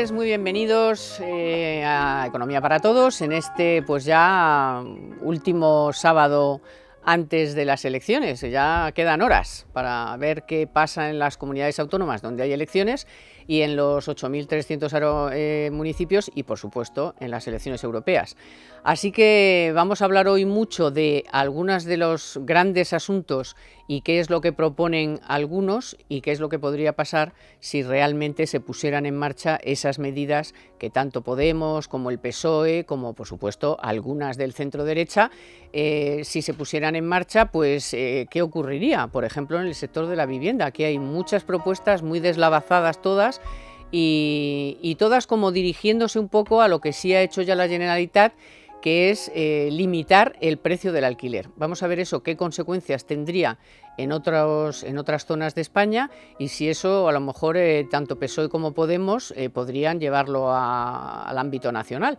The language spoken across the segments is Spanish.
tardes, muy bienvenidos a Economía para Todos en este pues ya último sábado antes de las elecciones. Ya quedan horas para ver qué pasa en las comunidades autónomas donde hay elecciones y en los 8.300 municipios y, por supuesto, en las elecciones europeas. Así que vamos a hablar hoy mucho de algunos de los grandes asuntos y qué es lo que proponen algunos y qué es lo que podría pasar si realmente se pusieran en marcha esas medidas que tanto Podemos como el PSOE, como por supuesto algunas del centro derecha, si se pusieran en marcha, pues ¿qué ocurriría? Por ejemplo, en el sector de la vivienda. Aquí hay muchas propuestas muy deslavazadas todas y todas como dirigiéndose un poco a lo que sí ha hecho ya la Generalitat, que es limitar el precio del alquiler. Vamos a ver eso, qué consecuencias tendría en otras zonas de España y si eso a lo mejor tanto PSOE como Podemos podrían llevarlo al ámbito nacional.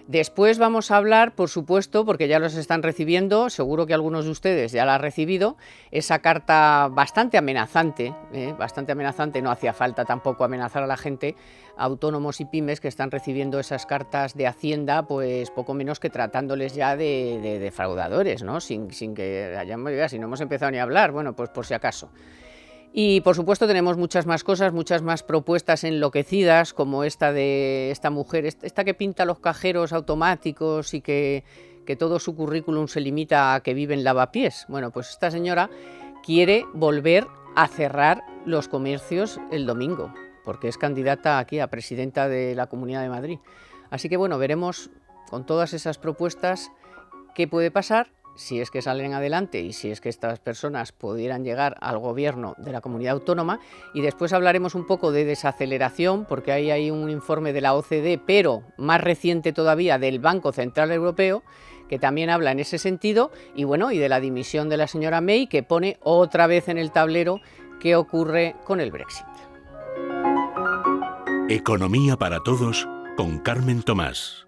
Después vamos a hablar, por supuesto, porque ya los están recibiendo, seguro que algunos de ustedes ya la han recibido, esa carta bastante amenazante, no hacía falta tampoco amenazar a la gente, autónomos y pymes que están recibiendo esas cartas de Hacienda, pues poco menos que tratándoles ya de defraudadores, ¿no? Sin que hayamos, si no hemos empezado ni a hablar, bueno, pues por si acaso. Y por supuesto tenemos muchas más cosas, muchas más propuestas enloquecidas, como esta de esta mujer, esta que pinta los cajeros automáticos y que todo su currículum se limita a que vive en Lavapiés. Bueno, pues esta señora quiere volver a cerrar los comercios el domingo, porque es candidata aquí a presidenta de la Comunidad de Madrid. Así que bueno, veremos con todas esas propuestas qué puede pasar, si es que salen adelante y si es que estas personas pudieran llegar al gobierno de la comunidad autónoma. Y después hablaremos un poco de desaceleración, porque ahí hay un informe de la OCDE, pero más reciente todavía del Banco Central Europeo, que también habla en ese sentido, y bueno, y de la dimisión de la señora May, que pone otra vez en el tablero qué ocurre con el Brexit. Economía para Todos con Carmen Tomás.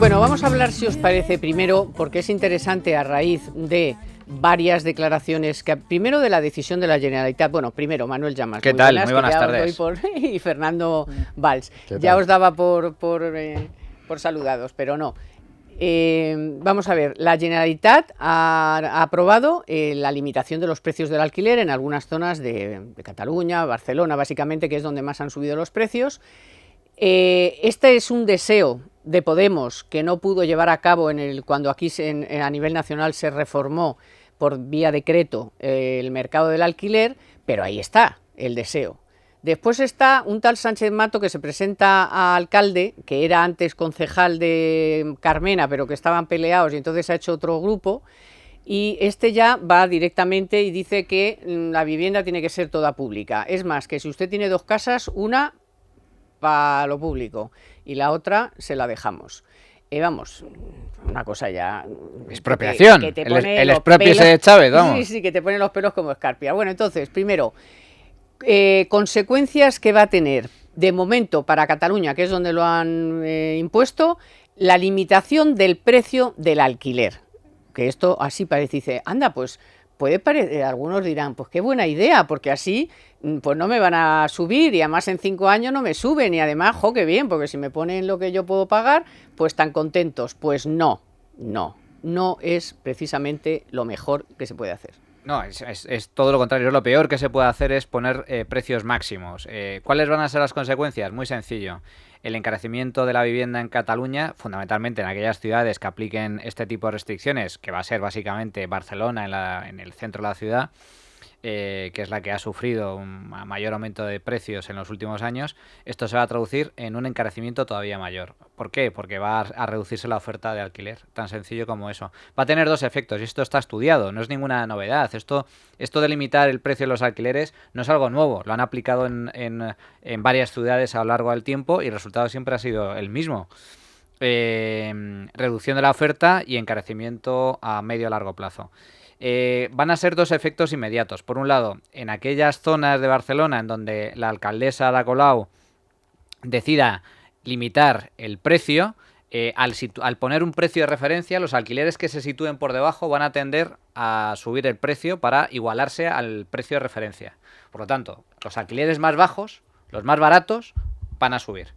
Bueno, vamos a hablar, si os parece, primero, porque es interesante a raíz de varias declaraciones, que primero de la decisión de la Generalitat. Bueno, primero, Manuel Llamas. ¿Qué tal? Muy buenas tardes. Y Fernando Valls. Ya os daba por saludados, pero no. Vamos a ver, la Generalitat ha aprobado la limitación de los precios del alquiler en algunas zonas de Cataluña, Barcelona, básicamente, que es donde más han subido los precios. Este es un deseo de Podemos que no pudo llevar a cabo cuando aquí a nivel nacional se reformó por vía decreto el mercado del alquiler, pero ahí está el deseo. Después está un tal Sánchez Mato que se presenta a alcalde, que era antes concejal de Carmena, pero que estaban peleados y entonces ha hecho otro grupo, y este ya va directamente y dice que la vivienda tiene que ser toda pública. Es más, que si usted tiene dos casas, una para lo público y la otra se la dejamos. Vamos, una cosa ya... Expropiación, que te pone el expropio ese de Chávez, vamos. Sí, que te pone los pelos como escarpia. Bueno, entonces, primero, consecuencias que va a tener, de momento, para Cataluña, que es donde lo han impuesto, la limitación del precio del alquiler. Que esto así parece, dice, anda, pues puede parecer, algunos dirán, pues qué buena idea, porque así pues no me van a subir y además en 5 años no me suben y además, qué bien, porque si me ponen lo que yo puedo pagar, pues tan contentos. Pues no es precisamente lo mejor que se puede hacer. No, es todo lo contrario. Lo peor que se puede hacer es poner precios máximos. ¿Cuáles van a ser las consecuencias? Muy sencillo. El encarecimiento de la vivienda en Cataluña, fundamentalmente en aquellas ciudades que apliquen este tipo de restricciones, que va a ser básicamente Barcelona, en el centro de la ciudad, que es la que ha sufrido un mayor aumento de precios en los últimos años, esto se va a traducir en un encarecimiento todavía mayor. ¿Por qué? Porque va a reducirse la oferta de alquiler, tan sencillo como eso. Va a tener dos efectos, y esto está estudiado, no es ninguna novedad. Esto de limitar el precio de los alquileres no es algo nuevo, lo han aplicado en varias ciudades a lo largo del tiempo y el resultado siempre ha sido el mismo. Reducción de la oferta y encarecimiento a medio a largo plazo. Van a ser dos efectos inmediatos. Por un lado, en aquellas zonas de Barcelona en donde la alcaldesa Ada Colau decida limitar el precio. Al poner un precio de referencia, los alquileres que se sitúen por debajo van a tender a subir el precio para igualarse al precio de referencia. Por lo tanto, los alquileres más bajos, los más baratos, van a subir.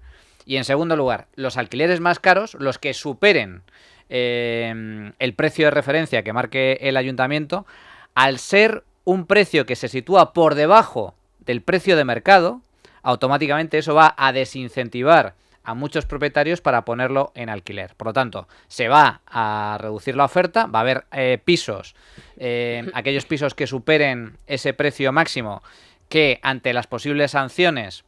Y en segundo lugar, los alquileres más caros, los que superen el precio de referencia que marque el ayuntamiento, al ser un precio que se sitúa por debajo del precio de mercado, automáticamente eso va a desincentivar a muchos propietarios para ponerlo en alquiler. Por lo tanto, se va a reducir la oferta, va a haber pisos, aquellos pisos que superen ese precio máximo, que ante las posibles sanciones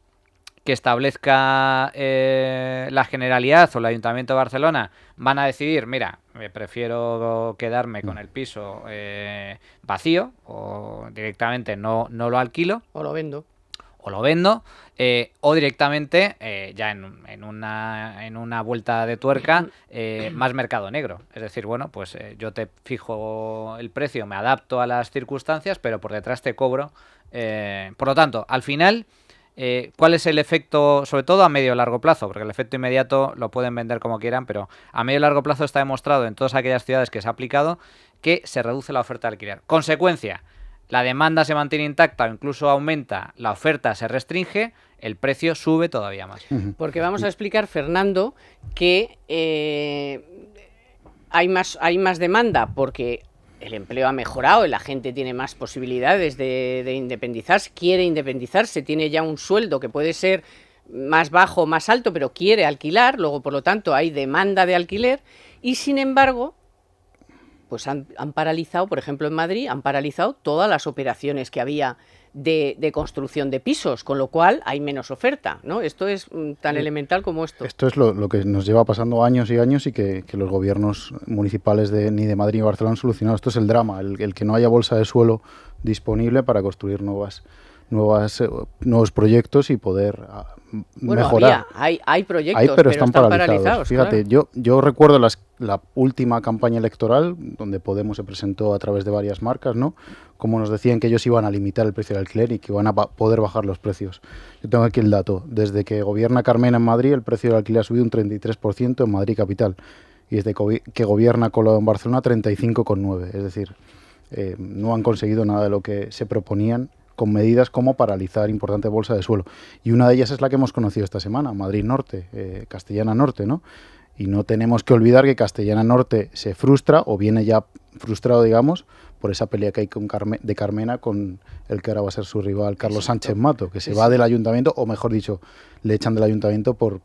que establezca la Generalidad o el Ayuntamiento de Barcelona, van a decidir, mira, prefiero quedarme con el piso vacío, o directamente no lo alquilo. O lo vendo. O directamente, ya en una vuelta de tuerca, más mercado negro. Es decir, bueno, pues yo te fijo el precio, me adapto a las circunstancias, pero por detrás te cobro. Por lo tanto, al final, ¿cuál es el efecto, sobre todo a medio y largo plazo? Porque el efecto inmediato lo pueden vender como quieran, pero a medio y largo plazo está demostrado en todas aquellas ciudades que se ha aplicado que se reduce la oferta de alquiler. Consecuencia: la demanda se mantiene intacta o incluso aumenta, la oferta se restringe, el precio sube todavía más. Porque vamos a explicar, Fernando, que hay más demanda porque el empleo ha mejorado, la gente tiene más posibilidades de independizarse, quiere independizarse, tiene ya un sueldo que puede ser más bajo o más alto, pero quiere alquilar, luego por lo tanto hay demanda de alquiler y sin embargo pues han paralizado, por ejemplo en Madrid, han paralizado todas las operaciones que había de construcción de pisos, con lo cual hay menos oferta, ¿no? Esto es tan elemental como esto. Esto es lo que nos lleva pasando años y años y que los gobiernos municipales ni de Madrid ni Barcelona han solucionado. Esto es el drama, el que no haya bolsa de suelo disponible para construir nuevos proyectos y poder mejorar. Hay proyectos, pero están paralizados. Fíjate, claro. yo recuerdo la última campaña electoral donde Podemos se presentó a través de varias marcas, ¿no? Como nos decían que ellos iban a limitar el precio del alquiler y que iban a poder bajar los precios. Yo tengo aquí el dato. Desde que gobierna Carmena en Madrid, el precio del alquiler ha subido un 33% en Madrid capital. Y desde que gobierna Colau en Barcelona, 35,9%. Es decir, no han conseguido nada de lo que se proponían, con medidas como paralizar importante bolsa de suelo. Y una de ellas es la que hemos conocido esta semana, Madrid Norte, Castellana Norte, ¿no? Y no tenemos que olvidar que Castellana Norte se frustra, o viene ya frustrado, digamos, por esa pelea que hay de Carmena con el que ahora va a ser su rival, Carlos Sánchez Mato, que se va del ayuntamiento, o mejor dicho, le echan del ayuntamiento por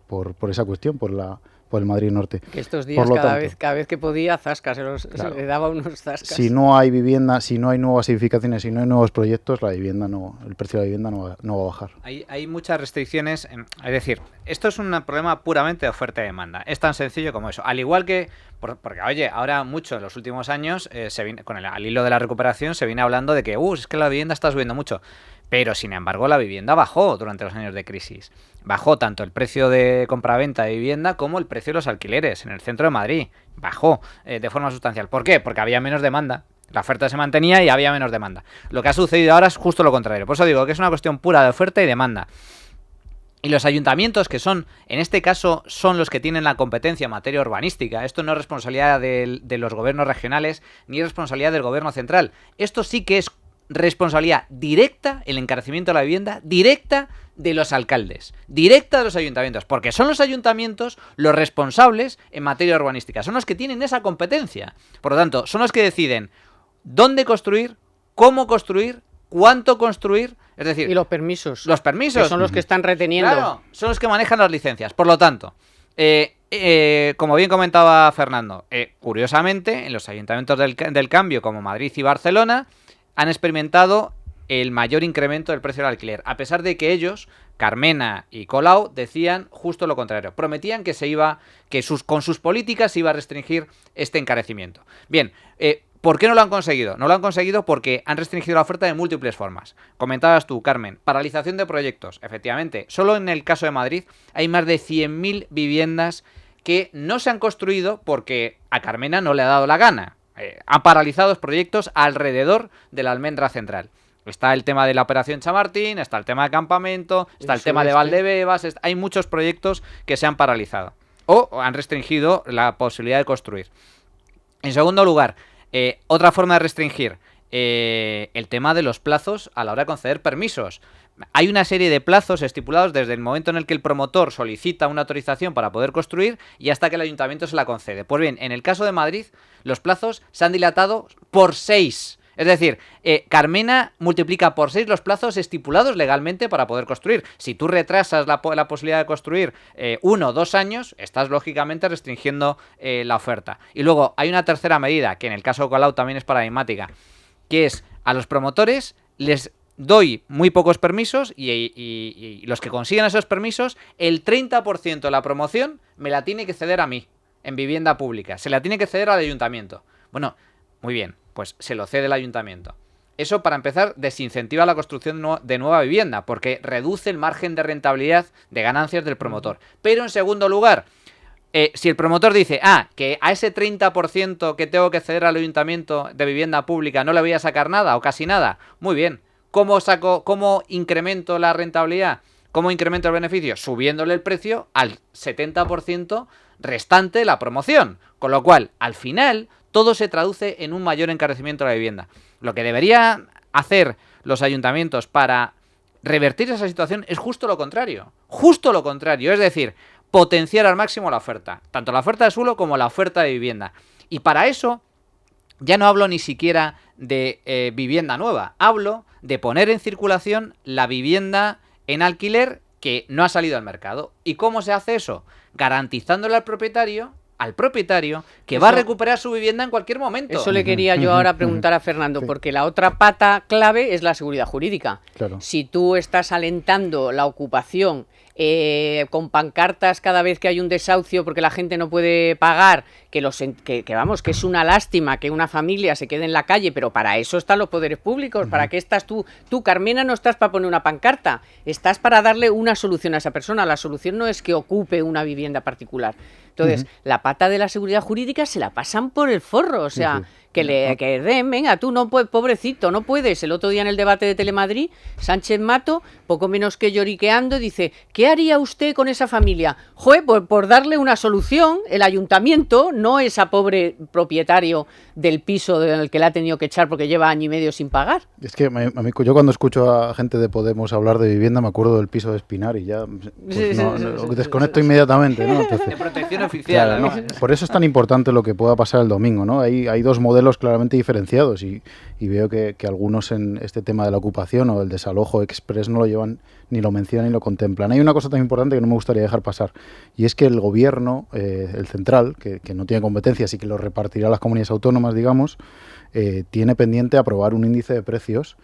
esa cuestión, por el Madrid Norte. Que estos días, cada vez que podía, zascas, se le daba unos zascas. Si no hay vivienda, si no hay nuevas edificaciones, si no hay nuevos proyectos, el precio de la vivienda no va a bajar. Hay muchas restricciones, es decir, esto es un problema puramente de oferta y demanda. Es tan sencillo como eso. Al igual que, porque oye, ahora mucho en los últimos años, al hilo de la recuperación, se viene hablando de que es que la vivienda está subiendo mucho. Pero, sin embargo, la vivienda bajó durante los años de crisis. Bajó tanto el precio de compraventa de vivienda como el precio de los alquileres en el centro de Madrid. Bajó de forma sustancial. ¿Por qué? Porque había menos demanda. La oferta se mantenía y había menos demanda. Lo que ha sucedido ahora es justo lo contrario. Por eso digo que es una cuestión pura de oferta y demanda. Y los ayuntamientos, que son, en este caso, son los que tienen la competencia en materia urbanística. Esto no es responsabilidad de los gobiernos regionales ni es responsabilidad del gobierno central. Esto sí que es responsabilidad directa, el encarecimiento de la vivienda, directa de los alcaldes, directa de los ayuntamientos, porque son los ayuntamientos los responsables en materia urbanística, son los que tienen esa competencia. Por lo tanto, son los que deciden dónde construir, cómo construir, cuánto construir, es decir... Y los permisos. Los permisos. Que son los que están reteniendo. Claro, son los que manejan las licencias. Por lo tanto, como bien comentaba Fernando, curiosamente, en los ayuntamientos del cambio, como Madrid y Barcelona, han experimentado el mayor incremento del precio del alquiler, a pesar de que ellos, Carmena y Colau, decían justo lo contrario. Prometían que con sus políticas se iba a restringir este encarecimiento. Bien, ¿por qué no lo han conseguido? No lo han conseguido porque han restringido la oferta de múltiples formas. Comentabas tú, Carmen, paralización de proyectos. Efectivamente, solo en el caso de Madrid hay más de 100.000 viviendas que no se han construido porque a Carmena no le ha dado la gana. Han paralizado los proyectos alrededor de la Almendra Central. Está el tema de la Operación Chamartín, está el tema de campamento, está el tema de Valdebebas, hay muchos proyectos que se han paralizado o han restringido la posibilidad de construir. En segundo lugar, otra forma de restringir el tema de los plazos a la hora de conceder permisos. Hay una serie de plazos estipulados desde el momento en el que el promotor solicita una autorización para poder construir y hasta que el ayuntamiento se la concede. Pues bien, en el caso de Madrid, los plazos se han dilatado por 6. Es decir, Carmena multiplica por 6 los plazos estipulados legalmente para poder construir. Si tú retrasas la posibilidad de construir 1 o 2 años, estás lógicamente restringiendo la oferta. Y luego hay una tercera medida, que en el caso de Colau también es paradigmática, que es a los promotores les doy muy pocos permisos y los que consiguen esos permisos, el 30% de la promoción me la tiene que ceder a mí, en vivienda pública. Se la tiene que ceder al ayuntamiento. Bueno, muy bien, pues se lo cede el ayuntamiento. Eso, para empezar, desincentiva la construcción de nueva vivienda, porque reduce el margen de rentabilidad de ganancias del promotor. Pero, en segundo lugar, si el promotor dice, que a ese 30% que tengo que ceder al ayuntamiento de vivienda pública no le voy a sacar nada o casi nada, muy bien. ¿Cómo incremento la rentabilidad? ¿Cómo incremento el beneficio? Subiéndole el precio al 70% restante de la promoción. Con lo cual, al final, todo se traduce en un mayor encarecimiento de la vivienda. Lo que deberían hacer los ayuntamientos para revertir esa situación es justo lo contrario. Justo lo contrario. Es decir, potenciar al máximo la oferta. Tanto la oferta de suelo como la oferta de vivienda. Y para eso, ya no hablo ni siquiera de vivienda nueva. Hablo de poner en circulación la vivienda en alquiler que no ha salido al mercado. ¿Y cómo se hace eso? Garantizándole al propietario que va a recuperar su vivienda en cualquier momento. Eso le quería yo ahora preguntar a Fernando, porque la otra pata clave es la seguridad jurídica. Claro. Si tú estás alentando la ocupación con pancartas cada vez que hay un desahucio porque la gente no puede pagar, que es una lástima que una familia se quede en la calle, pero para eso están los poderes públicos. ¿Para qué estás tú? Tú, Carmena, no estás para poner una pancarta, estás para darle una solución a esa persona. La solución no es que ocupe una vivienda particular. Entonces, la pata de la seguridad jurídica se la pasan por el forro, o sea, que den, venga, tú no puedes, pobrecito, no puedes. El otro día en el debate de Telemadrid, Sánchez Mato, poco menos que lloriqueando, dice, ¿qué haría usted con esa familia? Joder, por darle una solución, el ayuntamiento, no ese pobre propietario del piso del que la ha tenido que echar porque lleva año y medio sin pagar. Es que yo cuando escucho a gente de Podemos hablar de vivienda me acuerdo del piso de Espinar y ya desconecto inmediatamente, ¿no? Entonces, de protección oficial. Claro, ¿no? Por eso es tan importante lo que pueda pasar el domingo, ¿no? Hay dos modelos claramente diferenciados y veo que algunos en este tema de la ocupación o del desalojo express no lo llevan, ni lo mencionan ni lo contemplan. Hay una cosa tan importante que no me gustaría dejar pasar, y es que el gobierno, el central, que no tiene competencias y que lo repartirá a las comunidades autónomas, digamos, tiene pendiente aprobar un índice de precios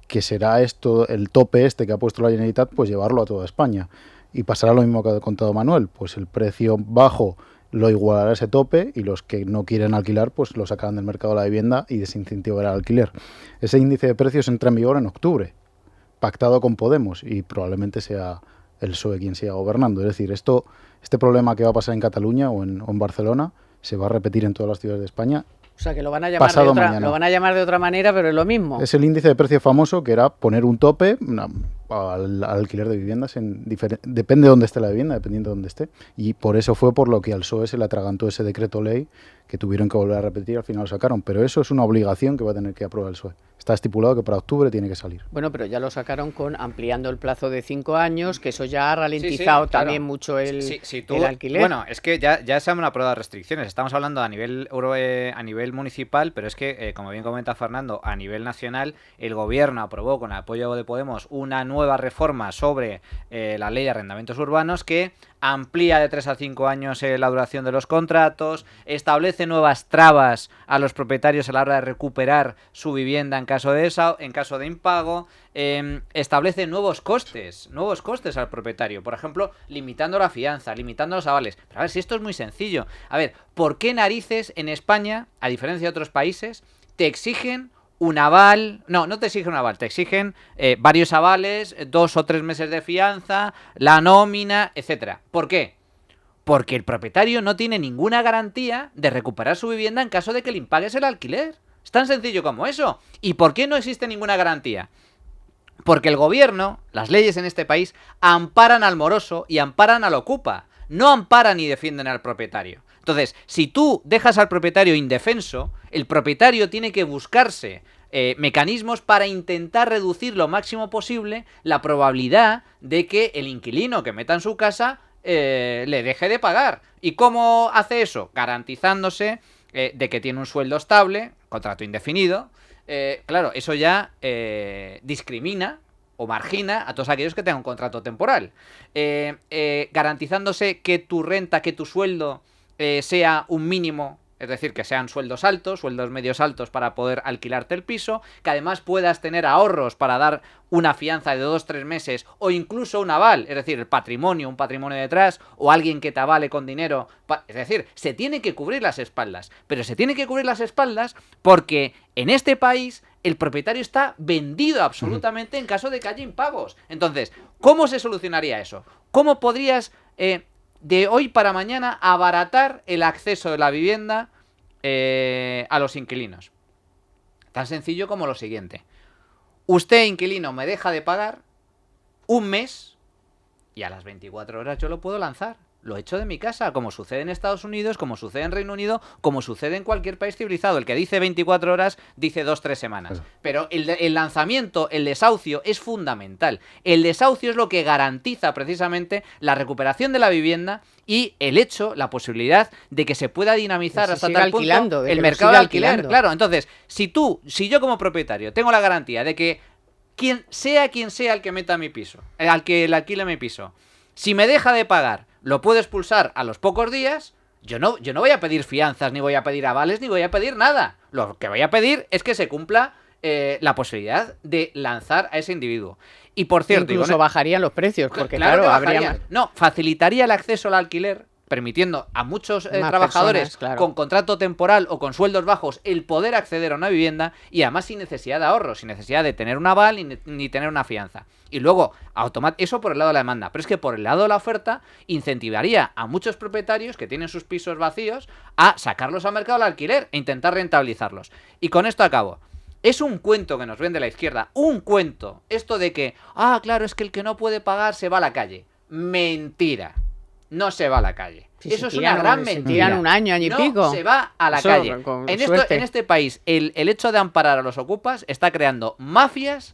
que será esto, el tope que ha puesto la Generalitat, pues llevarlo a toda España. Y pasará lo mismo que ha contado Manuel, pues el precio bajo lo igualará a ese tope y los que no quieren alquilar pues lo sacarán del mercado de la vivienda y desincentivará el alquiler. Ese índice de precios entra en vigor en octubre, pactado con Podemos, y probablemente sea el PSOE quien siga gobernando. Es decir, este problema que va a pasar en Cataluña o en Barcelona se va a repetir en todas las ciudades de España. O sea, que lo van a llamar de otra manera, pero es lo mismo. Es el índice de precio famoso, que era poner un tope al alquiler de viviendas, depende de dónde esté la vivienda, dependiendo de dónde esté. Y por eso fue por lo que al PSOE se le atragantó ese decreto ley, que tuvieron que volver a repetir, al final lo sacaron. Pero eso es una obligación que va a tener que aprobar el PSOE. Está estipulado que para octubre tiene que salir. Bueno, pero ya lo sacaron ampliando el plazo de 5 años, que eso ya ha ralentizado también mucho el alquiler. Bueno, es que ya se han aprobado restricciones. Estamos hablando a nivel municipal, pero es que, como bien comenta Fernando, a nivel nacional, el gobierno aprobó con el apoyo de Podemos una nueva reforma sobre la ley de arrendamientos urbanos que amplía de 3 a 5 años la duración de los contratos, establece nuevas trabas a los propietarios a la hora de recuperar su vivienda en caso de impago, establece nuevos costes al propietario, por ejemplo, limitando la fianza, limitando los avales. Pero a ver, si esto es muy sencillo. A ver, ¿por qué narices en España, a diferencia de otros países, te exigen un aval? No te exigen un aval, te exigen varios avales, 2 o 3 meses de fianza, la nómina, etcétera. ¿Por qué? Porque el propietario no tiene ninguna garantía de recuperar su vivienda en caso de que le impagues el alquiler. Es tan sencillo como eso. ¿Y por qué no existe ninguna garantía? Porque el gobierno, las leyes en este país, amparan al moroso y amparan al ocupa. No amparan y defienden al propietario. Entonces, si tú dejas al propietario indefenso, el propietario tiene que buscarse mecanismos para intentar reducir lo máximo posible la probabilidad de que el inquilino que meta en su casa le deje de pagar. ¿Y cómo hace eso? Garantizándose de que tiene un sueldo estable, contrato indefinido. Claro, eso ya discrimina o margina a todos aquellos que tengan un contrato temporal. Garantizándose que tu renta, que tu sueldo sea un mínimo, es decir, que sean sueldos altos, sueldos medios altos para poder alquilarte el piso, que además puedas tener ahorros para dar una fianza de 2-3 meses o incluso un aval, es decir, el patrimonio, un patrimonio detrás o alguien que te avale con dinero. Es decir, se tiene que cubrir las espaldas, pero se tiene que cubrir las espaldas porque en este país el propietario está vendido absolutamente en caso de que haya impagos. Entonces, ¿cómo se solucionaría eso? ¿Cómo podrías de hoy para mañana abaratar el acceso de la vivienda a los inquilinos? Tan sencillo como lo siguiente. Usted, inquilino, me deja de pagar un mes y a las 24 horas yo lo puedo lanzar. Lo echo de mi casa, como sucede en Estados Unidos, como sucede en Reino Unido, como sucede en cualquier país civilizado. El que dice 24 horas dice 2-3 semanas. Pero el lanzamiento, el desahucio es fundamental. El desahucio es lo que garantiza precisamente la recuperación de la vivienda y el hecho, la posibilidad de que se pueda dinamizar hasta tal punto el mercado de alquiler. Claro, entonces, si yo como propietario tengo la garantía de que quien sea el que meta mi piso, al que le alquile mi piso, si me deja de pagar, lo puedo expulsar a los pocos días, yo no voy a pedir fianzas, ni voy a pedir avales, ni voy a pedir nada. Lo que voy a pedir es que se cumpla la posibilidad de lanzar a ese individuo. Y por cierto... Incluso bajarían los precios, porque claro habría... No, facilitaría el acceso al alquiler, permitiendo a muchos trabajadores personas, claro, con contrato temporal o con sueldos bajos el poder acceder a una vivienda y además sin necesidad de ahorro, sin necesidad de tener un aval ni tener una fianza. Y luego, eso por el lado de la demanda, pero es que por el lado de la oferta incentivaría a muchos propietarios que tienen sus pisos vacíos a sacarlos al mercado al alquiler e intentar rentabilizarlos. Y con esto acabo. Es un cuento que nos vende la izquierda, un cuento, esto de que, claro, es que el que no puede pagar se va a la calle. Mentira. No se va a la calle. Eso es una gran mentira. Tiran un año y pico. No se va a la calle. En este país, el hecho de amparar a los ocupas está creando mafias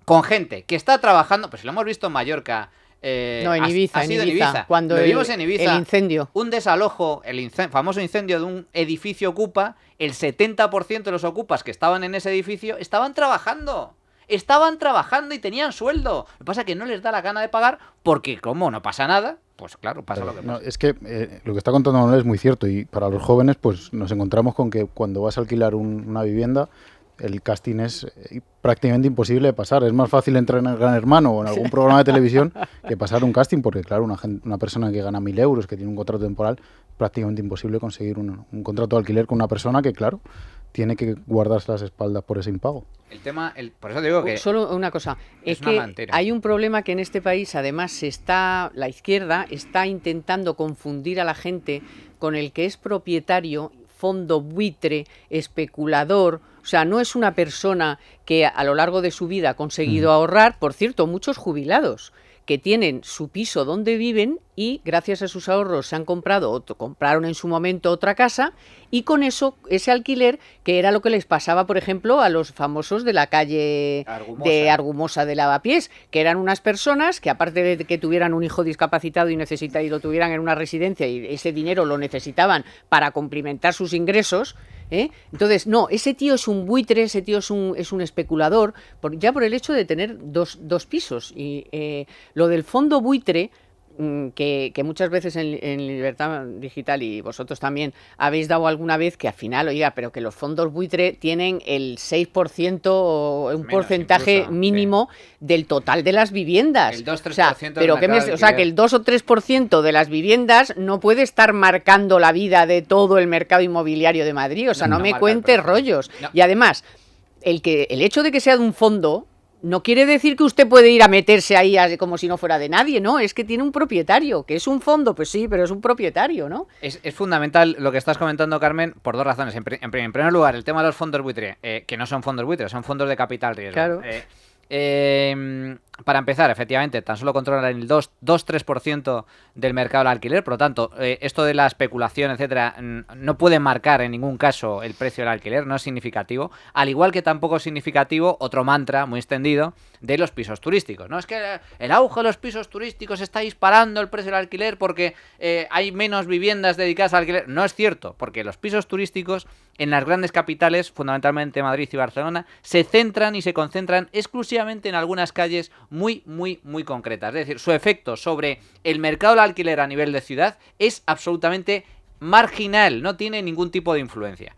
con gente que está trabajando. Pues lo hemos visto en Mallorca. No, en Ibiza. Ha sido en Ibiza. Cuando lo vimos en Ibiza. El incendio. Un desalojo, famoso incendio de un edificio ocupa. El 70% de los ocupas que estaban en ese edificio estaban trabajando. Estaban trabajando y tenían sueldo. Lo que pasa es que no les da la gana de pagar porque como no pasa nada, pues claro, pasa lo que pasa. No, es que lo que está contando Manuel es muy cierto y para los jóvenes pues nos encontramos con que cuando vas a alquilar una vivienda el casting es prácticamente imposible de pasar. Es más fácil entrar en el Gran Hermano o en algún programa de televisión que pasar un casting porque claro, una persona que gana 1.000 euros, que tiene un contrato temporal, prácticamente imposible conseguir un contrato de alquiler con una persona que claro, tiene que guardarse las espaldas por ese impago. El tema, por eso digo que... Solo una cosa, es que mantera. Hay un problema que en este país además la izquierda está intentando confundir a la gente con el que es propietario, fondo buitre, especulador. O sea, no es una persona que a lo largo de su vida ha conseguido ahorrar. Por cierto, muchos jubilados que tienen su piso donde viven y gracias a sus ahorros se han compraron en su momento otra casa y con eso, ese alquiler, que era lo que les pasaba, por ejemplo, a los famosos de la calle de Argumosa de Lavapiés, que eran unas personas que aparte de que tuvieran un hijo discapacitado y lo tuvieran en una residencia y ese dinero lo necesitaban para complementar sus ingresos, entonces, no, ese tío es un buitre, ese tío es un especulador, ya por el hecho de tener dos pisos. Y lo del fondo buitre, que muchas veces en Libertad Digital y vosotros también habéis dado alguna vez que al final, oiga, pero que los fondos buitre tienen el 6% o un porcentaje incluso, mínimo del total de las viviendas. El 2-3% pero que el 2 o 3% de las viviendas no puede estar marcando la vida de todo el mercado inmobiliario de Madrid. O sea, no me cuentes rollos. No. Y además, el hecho de que sea de un fondo no quiere decir que usted puede ir a meterse ahí como si no fuera de nadie, ¿no? Es que tiene un propietario, que es un fondo, pues sí, pero es un propietario, ¿no? Es fundamental lo que estás comentando, Carmen, por dos razones. En primer lugar, el tema de los fondos buitre, que no son fondos buitre, son fondos de capital riesgo. Claro. Para empezar, efectivamente, tan solo controlan el 2-3% del mercado del alquiler, por lo tanto, esto de la especulación, etcétera, no puede marcar en ningún caso el precio del alquiler, no es significativo, al igual que tampoco es significativo otro mantra muy extendido de los pisos turísticos, ¿no? Es que el auge de los pisos turísticos está disparando el precio del alquiler porque hay menos viviendas dedicadas al alquiler. No es cierto, porque los pisos turísticos en las grandes capitales, fundamentalmente Madrid y Barcelona, se centran y se concentran exclusivamente en algunas calles muy concretas. Es decir, su efecto sobre el mercado del alquiler a nivel de ciudad es absolutamente marginal, no tiene ningún tipo de influencia.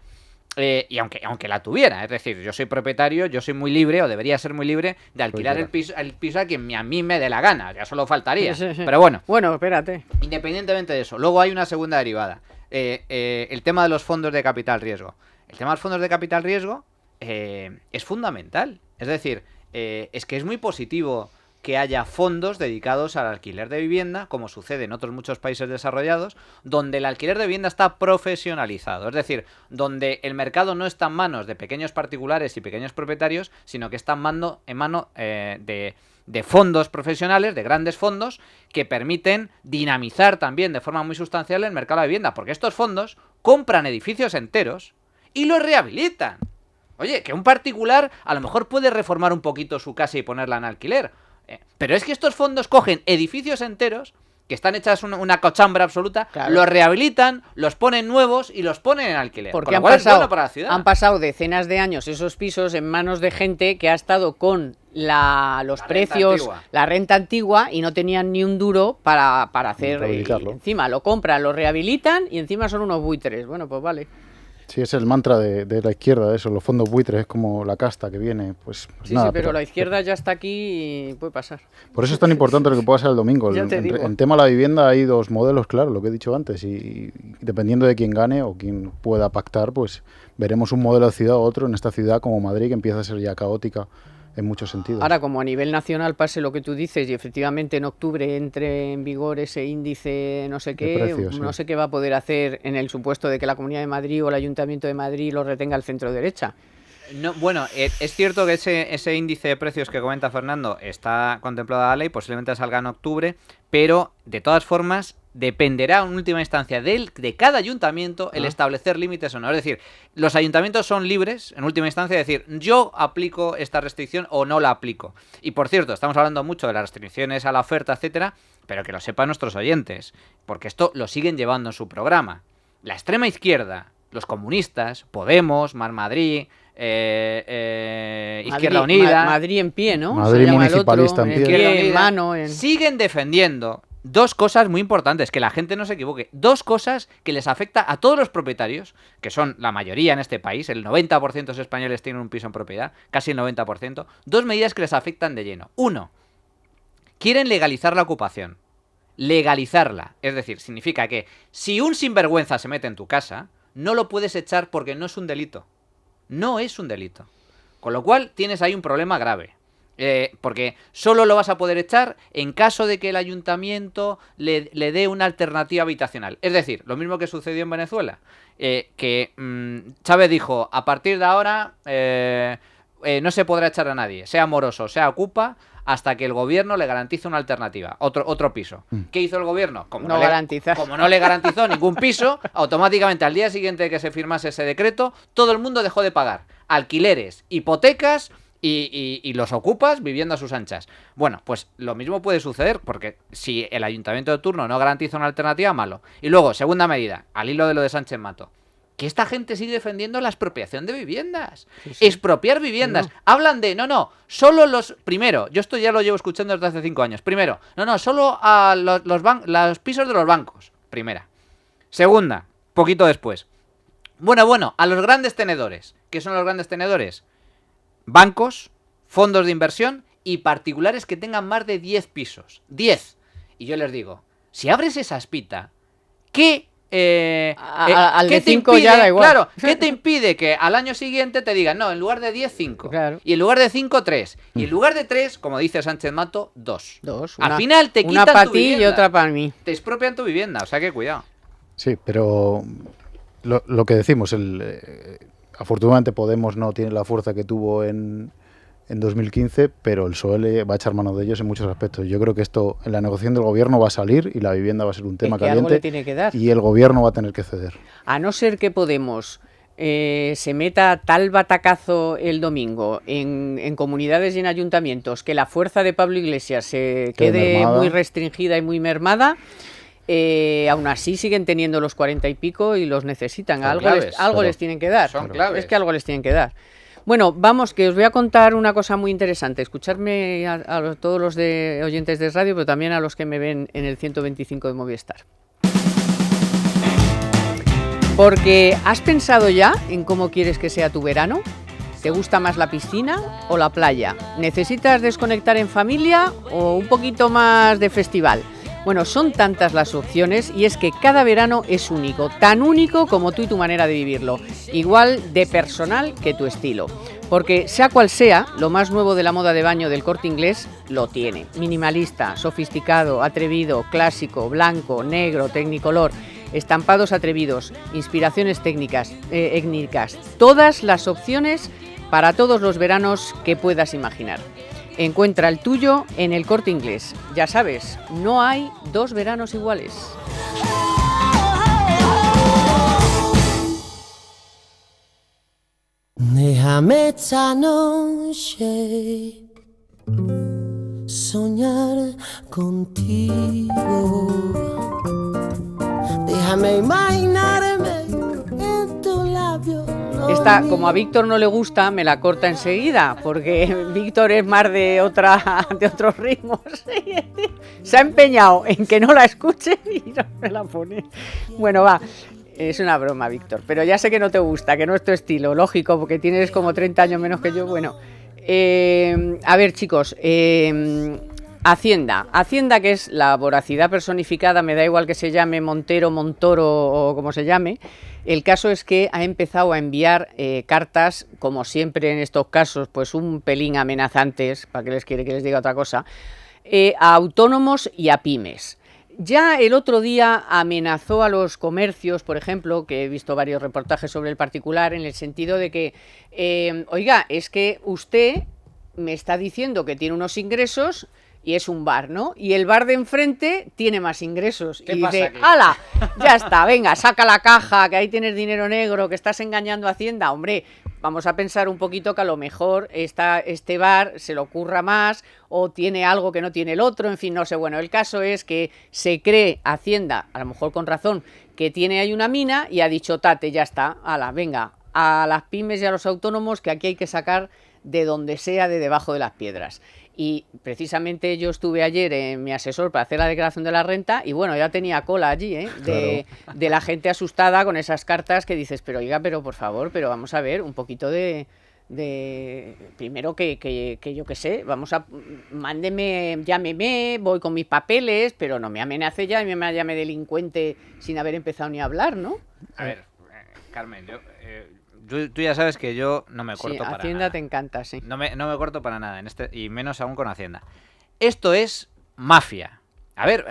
Y aunque la tuviera, es decir, yo soy propietario, yo soy muy libre, o debería ser muy libre, de alquilar el piso a quien a mí me dé la gana, ya solo faltaría. Sí. Pero bueno. Bueno, espérate. Independientemente de eso, luego hay una segunda derivada. El tema de los fondos de capital riesgo. El tema de los fondos de capital riesgo es fundamental. Es decir, es que es muy positivo que haya fondos dedicados al alquiler de vivienda, como sucede en otros muchos países desarrollados, donde el alquiler de vivienda está profesionalizado. Es decir, donde el mercado no está en manos de pequeños particulares y pequeños propietarios, sino que está en mano de fondos profesionales, de grandes fondos, que permiten dinamizar también de forma muy sustancial el mercado de la vivienda, porque estos fondos compran edificios enteros y los rehabilitan. Oye, que un particular a lo mejor puede reformar un poquito su casa y ponerla en alquiler, pero es que estos fondos cogen edificios enteros que están hechas una cochambra absoluta, claro, los rehabilitan, los ponen nuevos y los ponen en alquiler. Porque han pasado decenas de años esos pisos en manos de gente que ha estado con los precios, la renta antigua, y no tenían ni un duro para hacer. Encima lo compran, lo rehabilitan y encima son unos buitres. Bueno, pues vale. Sí, es el mantra de la izquierda, eso, los fondos buitres, es como la casta que viene, pues sí, nada. Sí, pero la izquierda ya está aquí y puede pasar. Por eso es tan importante lo que pueda ser el domingo. En tema de la vivienda hay dos modelos, claro, lo que he dicho antes, y dependiendo de quién gane o quién pueda pactar, pues veremos un modelo de ciudad u otro en esta ciudad como Madrid, que empieza a ser ya caótica en muchos sentidos. Ahora, como a nivel nacional pase lo que tú dices y efectivamente en octubre entre en vigor ese índice no sé qué, precios, no sé qué va a poder hacer en el supuesto de que la Comunidad de Madrid o el Ayuntamiento de Madrid lo retenga el centro derecha. No, bueno, es cierto que ese índice de precios que comenta Fernando está contemplado en la ley, posiblemente salga en octubre, pero de todas formas dependerá en última instancia de cada ayuntamiento el establecer límites o no. Es decir, los ayuntamientos son libres, en última instancia, de decir, yo aplico esta restricción o no la aplico. Y por cierto, estamos hablando mucho de las restricciones a la oferta, etcétera, pero que lo sepan nuestros oyentes, porque esto lo siguen llevando en su programa. La extrema izquierda, los comunistas, Podemos, Más Madrid, Izquierda Unida... Madrid en pie, ¿no? Madrid municipalista en pie. Siguen defendiendo dos cosas muy importantes, que la gente no se equivoque. Dos cosas que les afecta a todos los propietarios, que son la mayoría en este país, el 90% de los españoles tienen un piso en propiedad, casi el 90%. Dos medidas que les afectan de lleno. Uno, quieren legalizar la ocupación. Legalizarla. Es decir, significa que si un sinvergüenza se mete en tu casa, no lo puedes echar porque no es un delito. No es un delito. Con lo cual tienes ahí un problema grave. Porque solo lo vas a poder echar en caso de que el ayuntamiento le dé una alternativa habitacional. Es decir, lo mismo que sucedió en Venezuela, Chávez dijo, a partir de ahora no se podrá echar a nadie, sea moroso, sea ocupa, hasta que el gobierno le garantice una alternativa, otro piso. ¿Qué hizo el gobierno? Como no le garantizó ningún piso, automáticamente al día siguiente de que se firmase ese decreto, todo el mundo dejó de pagar alquileres, hipotecas y los ocupas viviendo a sus anchas. Bueno, pues lo mismo puede suceder, porque si el ayuntamiento de turno no garantiza una alternativa, malo. Y luego, segunda medida, al hilo de lo de Sánchez Mato, que esta gente sigue defendiendo la expropiación de viviendas. Sí. Expropiar viviendas. No. Hablan de, solo primero, yo esto ya lo llevo escuchando desde hace 5 años. Primero, solo a los pisos de los bancos. Primera. Segunda, poquito después. Bueno, a los grandes tenedores. ¿Qué son los grandes tenedores? Bancos, fondos de inversión y particulares que tengan más de 10 pisos. 10. Y yo les digo, si abres esa espita, ¿qué al de 5 ya da igual. Claro, ¿qué te impide que al año siguiente te digan, no, en lugar de 10, 5? Claro. Y en lugar de 5, 3. Y en lugar de 3, como dice Sánchez Mato, 2. Al final te quitan una para tu ti vivienda. Y otra para mí. Te expropian tu vivienda, o sea que cuidado. Sí, pero lo que decimos, afortunadamente Podemos no tiene la fuerza que tuvo en en 2015, pero el PSOE va a echar mano de ellos en muchos aspectos. Yo creo que esto en la negociación del gobierno va a salir y la vivienda va a ser un tema que algo le caliente tiene que dar. y el gobierno va a tener que ceder. A no ser que Podemos se meta tal batacazo el domingo en comunidades y en ayuntamientos que la fuerza de Pablo Iglesias se quede mermada, muy restringida y muy mermada, aún así siguen teniendo los 40 y pico y los necesitan. Son Algo, claves, algo les tienen que dar. Son claves. Es que algo les tienen que dar. Bueno, vamos, que os voy a contar una cosa muy interesante. Escucharme a todos los oyentes de radio, pero también a los que me ven en el 125 de Movistar. Porque ¿has pensado ya en cómo quieres que sea tu verano? ¿Te gusta más la piscina o la playa? ¿Necesitas desconectar en familia o un poquito más de festival? Bueno, son tantas las opciones y es que cada verano es único, tan único como tú y tu manera de vivirlo, igual de personal que tu estilo. Porque sea cual sea, lo más nuevo de la moda de baño del Corte Inglés lo tiene. Minimalista, sofisticado, atrevido, clásico, blanco, negro, tecnicolor, estampados atrevidos, inspiraciones técnicas, étnicas, todas las opciones para todos los veranos que puedas imaginar. Encuentra el tuyo en el Corte Inglés. Ya sabes, no hay dos veranos iguales. Déjame esta noche soñar contigo. Déjame imaginarme en tu labio. Esta, como a Víctor no le gusta, me la corta enseguida, porque Víctor es más de otros ritmos. Se ha empeñado en que no la escuche y no me la pone. Bueno, va. Es una broma, Víctor, pero ya sé que no te gusta, que no es tu estilo, lógico, porque tienes como 30 años menos que yo. Bueno, a ver, chicos, Hacienda, que es la voracidad personificada, me da igual que se llame Montero, Montoro o como se llame. El caso es que ha empezado a enviar cartas, como siempre en estos casos, pues un pelín amenazantes, para que les quiere que les diga otra cosa, a autónomos y a pymes. Ya el otro día amenazó a los comercios, por ejemplo, que he visto varios reportajes sobre el particular, en el sentido de que, oiga, es que usted me está diciendo que tiene unos ingresos y es un bar, ¿no? Y el bar de enfrente tiene más ingresos. Y dice, ¡hala! Ya está, venga, saca la caja, que ahí tienes dinero negro, que estás engañando a Hacienda. Hombre, vamos a pensar un poquito que a lo mejor este bar se le ocurra más o tiene algo que no tiene el otro, en fin, no sé. Bueno, el caso es que se cree Hacienda, a lo mejor con razón, que tiene ahí una mina y ha dicho, tate, ya está, hala, venga, a las pymes y a los autónomos que aquí hay que sacar de donde sea, de debajo de las piedras. Y precisamente yo estuve ayer en mi asesor para hacer la declaración de la renta y bueno, ya tenía cola allí, de la gente asustada con esas cartas que dices, pero oiga, pero por favor, pero vamos a ver, un poquito de primero que yo qué sé, mándeme, llámeme, voy con mis papeles, pero no me amenace ya y me llame delincuente sin haber empezado ni a hablar, ¿no? A ver, Carmen, tú ya sabes que yo no me corto para Hacienda nada. Te encanta, sí. No me corto para nada, y menos aún con Hacienda. Esto es mafia. A ver,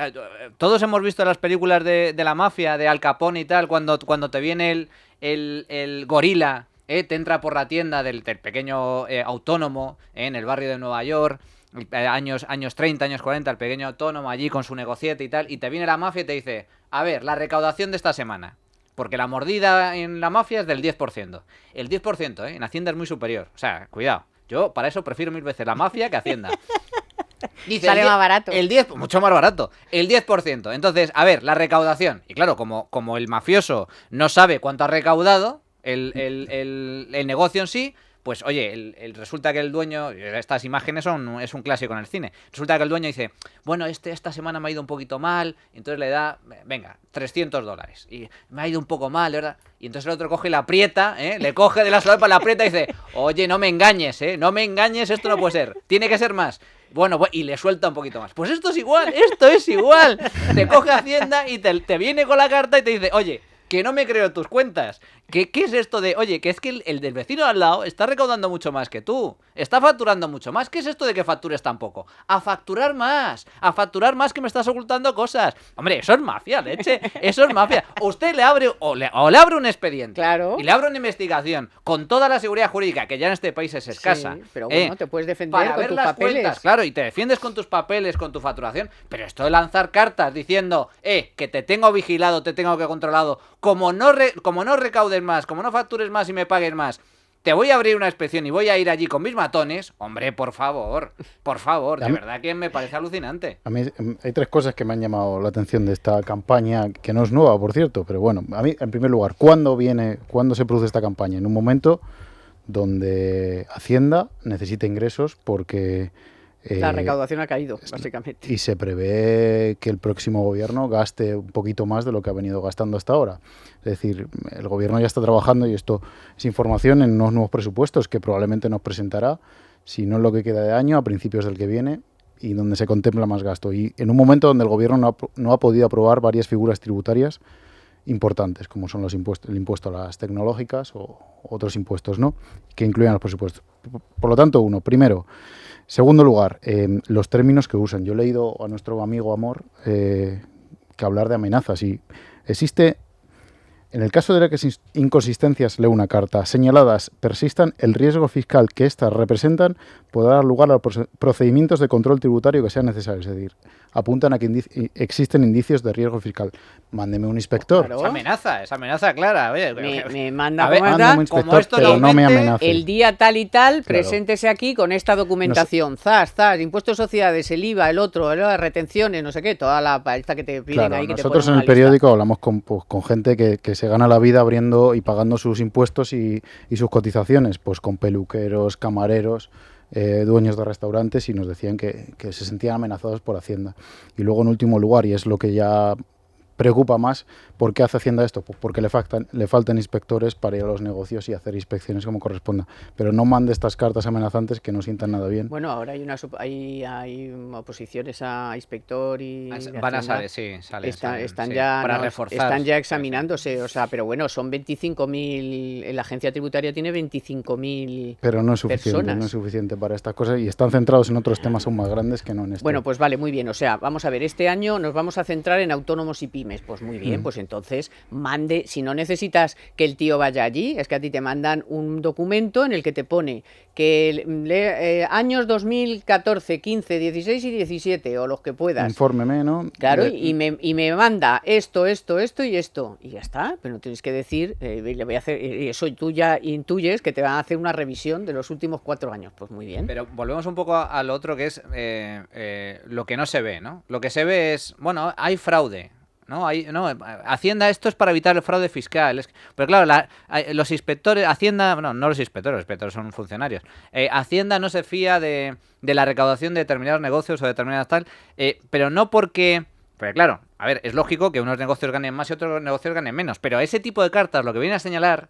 todos hemos visto las películas de la mafia, de Al Capone y tal, cuando te viene el gorila, te entra por la tienda del pequeño autónomo en el barrio de Nueva York, años 30, años 40, el pequeño autónomo allí con su negociete y tal, y te viene la mafia y te dice, a ver, la recaudación de esta semana. Porque la mordida en la mafia es del 10%. El 10%, en Hacienda es muy superior. O sea, cuidado. Yo para eso prefiero 1000 veces la mafia que Hacienda. Dice, sale más barato. Mucho más barato. El 10%. Entonces, a ver, la recaudación. Y claro, como el mafioso no sabe cuánto ha recaudado, el negocio en sí, pues oye, resulta que el dueño, estas imágenes es un clásico en el cine, resulta que el dueño dice, bueno, esta semana me ha ido un poquito mal, entonces le da, venga, $300, y me ha ido un poco mal, ¿verdad? Y entonces el otro coge y la aprieta, le coge de la solapa, la aprieta y dice, oye, no me engañes, no me engañes, esto no puede ser, tiene que ser más. Bueno, y le suelta un poquito más. Pues esto es igual, te coge Hacienda y te viene con la carta y te dice, oye, que no me creo tus cuentas. ¿Qué es esto de, oye, que es que el del vecino al lado está recaudando mucho más que tú? Está facturando mucho más. ¿Qué es esto de que factures tan poco? A facturar más que me estás ocultando cosas. Hombre, eso es mafia, leche. Eso es mafia. Usted le abre o le abre un expediente. Claro. Y le abre una investigación con toda la seguridad jurídica, que ya en este país es escasa. Sí, pero bueno, te puedes defender para con ver tus las papeles. cuentas, claro, y te defiendes con tus papeles, con tu facturación. Pero esto de lanzar cartas diciendo, que te tengo vigilado, te tengo que controlado, como no recaudes más, como no factures más y me pagues más, te voy a abrir una inspección y voy a ir allí con mis matones. Hombre, por favor, de verdad que me parece alucinante. A mí hay 3 cosas que me han llamado la atención de esta campaña, que no es nueva, por cierto, pero bueno, a mí, en primer lugar, ¿cuándo se produce esta campaña? En un momento donde Hacienda necesita ingresos porque... La recaudación ha caído, básicamente. Y se prevé que el próximo gobierno gaste un poquito más de lo que ha venido gastando hasta ahora. Es decir, el gobierno ya está trabajando, y esto es información, en unos nuevos presupuestos que probablemente nos presentará, si no en lo que queda de año, a principios del que viene, y donde se contempla más gasto. Y en un momento donde el gobierno no ha podido aprobar varias figuras tributarias importantes, como son el impuesto a las tecnológicas o otros impuestos, ¿no?, que incluyen los presupuestos. Por lo tanto, primero. Segundo lugar, los términos que usan. Yo he leído a nuestro amigo Amor que hablar de amenazas, y existe, en el caso de que inconsistencias, leo una carta, señaladas persistan, el riesgo fiscal que éstas representan podrá dar lugar a procedimientos de control tributario que sean necesarios. Es decir, apuntan a que existen indicios de riesgo fiscal. Mándeme un inspector. Claro. Esa amenaza clara. Oye, Me manda mándame un inspector, esto pero no me aumente, amenace. el día tal y tal, Claro. preséntese aquí con esta documentación. Zas, impuestos de sociedades, el IVA, el otro, las retenciones, no sé qué, toda la esta que te piden Claro, ahí. Que nosotros te en ponen el periódico hablamos con gente que se gana la vida abriendo y pagando sus impuestos y sus cotizaciones, pues con peluqueros, camareros, dueños de restaurantes, y nos decían que se sentían amenazados por Hacienda. Y luego, en último lugar, y es lo que ya preocupa más, ¿por qué hace Hacienda esto? Pues porque le faltan inspectores para ir a los negocios y hacer inspecciones como corresponda. Pero no mande estas cartas amenazantes que no sientan nada bien. Bueno, ahora hay oposiciones a inspector y Van a Hacienda. salir, sí, salen. Están sí, ya para reforzar. están ya examinándose, o sea, pero bueno, son 25.000, la agencia tributaria tiene 25.000 Pero no es suficiente, personas. no es suficiente para estas cosas, y están centrados en otros temas aún más grandes que no en este. Bueno, pues vale, muy bien. O sea, vamos a ver, este año nos vamos a centrar en autónomos y pymes. Pues muy bien, pues entonces mande, si no necesitas que el tío vaya allí, es que a ti te mandan un documento en el que te pone que años 2014, 15, 16 y 17, o los que puedas. Infórmeme, ¿no? Claro, y me manda esto y esto, y ya está. Pero no tienes que decir, le voy a hacer, y eso tú ya intuyes que te van a hacer una revisión de los últimos 4 años. Pues muy bien. Pero volvemos un poco al otro, que es lo que no se ve, ¿no? Lo que se ve es, bueno, hay fraude. No, Hacienda, esto es para evitar el fraude fiscal. Pero claro, los inspectores, Hacienda, no los inspectores son funcionarios. Hacienda no se fía de la recaudación de determinados negocios o determinadas tal, pero no porque... Porque claro, a ver, es lógico que unos negocios ganen más y otros negocios ganen menos, pero ese tipo de cartas lo que viene a señalar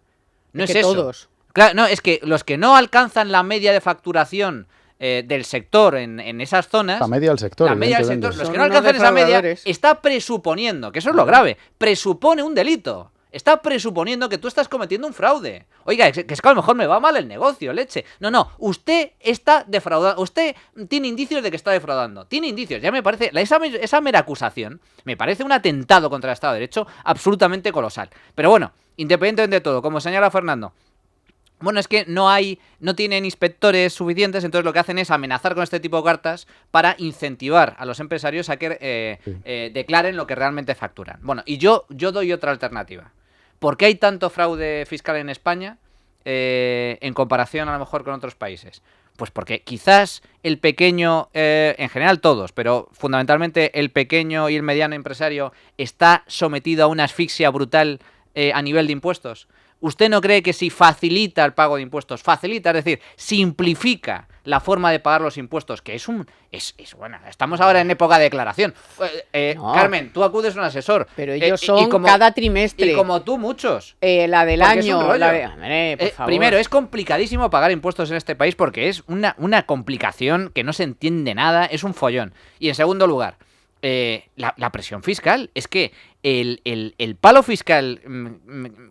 no es que eso. todos. Claro, no, es que los que no alcanzan la media de facturación del sector en esas zonas, la media del sector, los evidentemente. que Son no alcanzan unos esa media, defraudadores. está presuponiendo, que eso es lo grave, presupone un delito. Está presuponiendo que tú estás cometiendo un fraude. Oiga, que es que a lo mejor me va mal el negocio, leche. No, usted está defraudando. Usted tiene indicios de que está defraudando. Tiene indicios. Ya me parece, esa mera acusación me parece un atentado contra el Estado de Derecho absolutamente colosal. Pero bueno, independientemente de todo, como señala Fernando, bueno, es que no tienen inspectores suficientes, entonces lo que hacen es amenazar con este tipo de cartas para incentivar a los empresarios a que declaren lo que realmente facturan. Bueno, y yo doy otra alternativa. ¿Por qué hay tanto fraude fiscal en España en comparación a lo mejor con otros países? Pues porque quizás el pequeño, en general todos, pero fundamentalmente el pequeño y el mediano empresario está sometido a una asfixia brutal a nivel de impuestos. ¿Usted no cree que si facilita el pago de impuestos, es decir, simplifica la forma de pagar los impuestos, que es bueno, estamos ahora en época de declaración? No. Carmen, tú acudes a un asesor. Pero ellos son cada trimestre. Y como tú, muchos. La del Porque es un año. rollo. Hombre, por favor. Primero, es complicadísimo pagar impuestos en este país porque es una complicación que no se entiende nada, es un follón. Y en segundo lugar, la presión fiscal. Es que el palo fiscal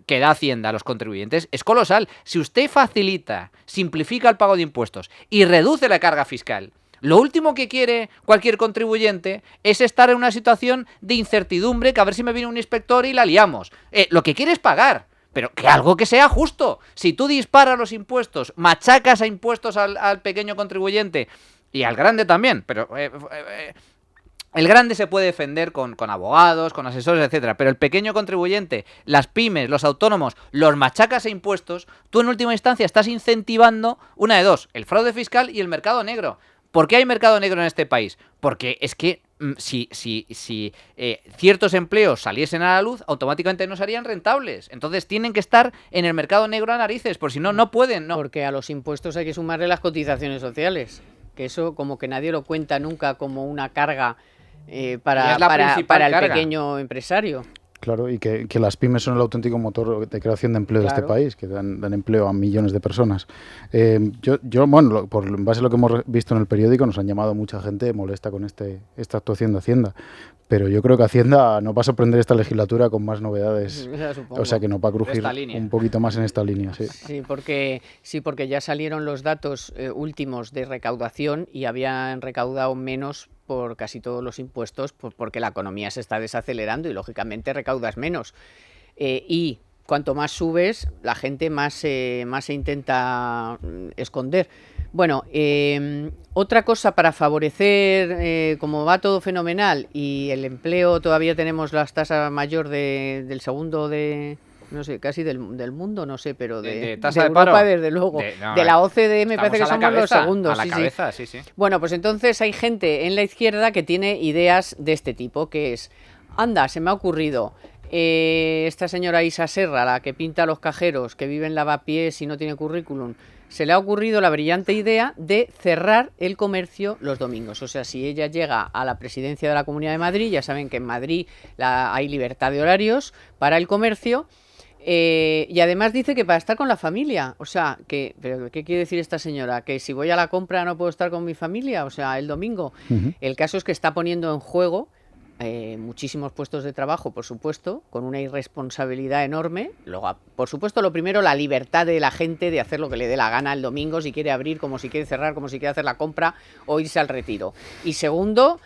que da Hacienda a los contribuyentes es colosal. Si usted facilita, simplifica el pago de impuestos y reduce la carga fiscal, lo último que quiere cualquier contribuyente es estar en una situación de incertidumbre, que a ver si me viene un inspector y la liamos. Lo que quiere es pagar, pero que algo que sea justo. Si tú disparas los impuestos, machacas a impuestos al pequeño contribuyente y al grande también, pero el grande se puede defender con abogados, con asesores, etcétera, pero el pequeño contribuyente, las pymes, los autónomos, los machacas a impuestos, tú en última instancia estás incentivando una de dos, el fraude fiscal y el mercado negro. ¿Por qué hay mercado negro en este país? Porque es que si ciertos empleos saliesen a la luz, automáticamente no serían rentables. Entonces tienen que estar en el mercado negro a narices, por si no, no pueden. No. Porque a los impuestos hay que sumarle las cotizaciones sociales, que eso como que nadie lo cuenta nunca como una carga para el pequeño empresario. Claro, y que las pymes son el auténtico motor de creación de empleo de este país, que dan empleo a millones de personas. Bueno, por base a lo que hemos visto en el periódico, nos han llamado mucha gente molesta con esta actuación de Hacienda. Pero yo creo que Hacienda no va a sorprender esta legislatura con más novedades. O sea, que nos va a crujir un poquito más en esta línea. Sí, porque ya salieron los datos últimos de recaudación y habían recaudado menos por casi todos los impuestos, porque la economía se está desacelerando y lógicamente recaudas menos. Y cuanto más subes, la gente más se intenta esconder. Bueno, otra cosa para favorecer, como va todo fenomenal y el empleo, todavía tenemos las tasas mayor del segundo no sé, casi del mundo, no sé, pero de tasa de Europa, paro. Desde luego. De la OCDE me parece que somos los segundos. A la cabeza, sí. Bueno, pues entonces hay gente en la izquierda que tiene ideas de este tipo, que es, anda, se me ha ocurrido, esta señora Isa Serra, la que pinta los cajeros, que vive en Lavapiés y no tiene currículum, se le ha ocurrido la brillante idea de cerrar el comercio los domingos. O sea, si ella llega a la presidencia de la Comunidad de Madrid, ya saben que en Madrid hay libertad de horarios para el comercio. Y además dice que para estar con la familia, o sea, ¿pero qué quiere decir esta señora? ¿Que si voy a la compra no puedo estar con mi familia? O sea, el domingo. El caso es que está poniendo en juego muchísimos puestos de trabajo, por supuesto, con una irresponsabilidad enorme. Luego, por supuesto, lo primero, la libertad de la gente de hacer lo que le dé la gana el domingo, si quiere abrir, como si quiere cerrar, como si quiere hacer la compra o irse al retiro. Y segundo,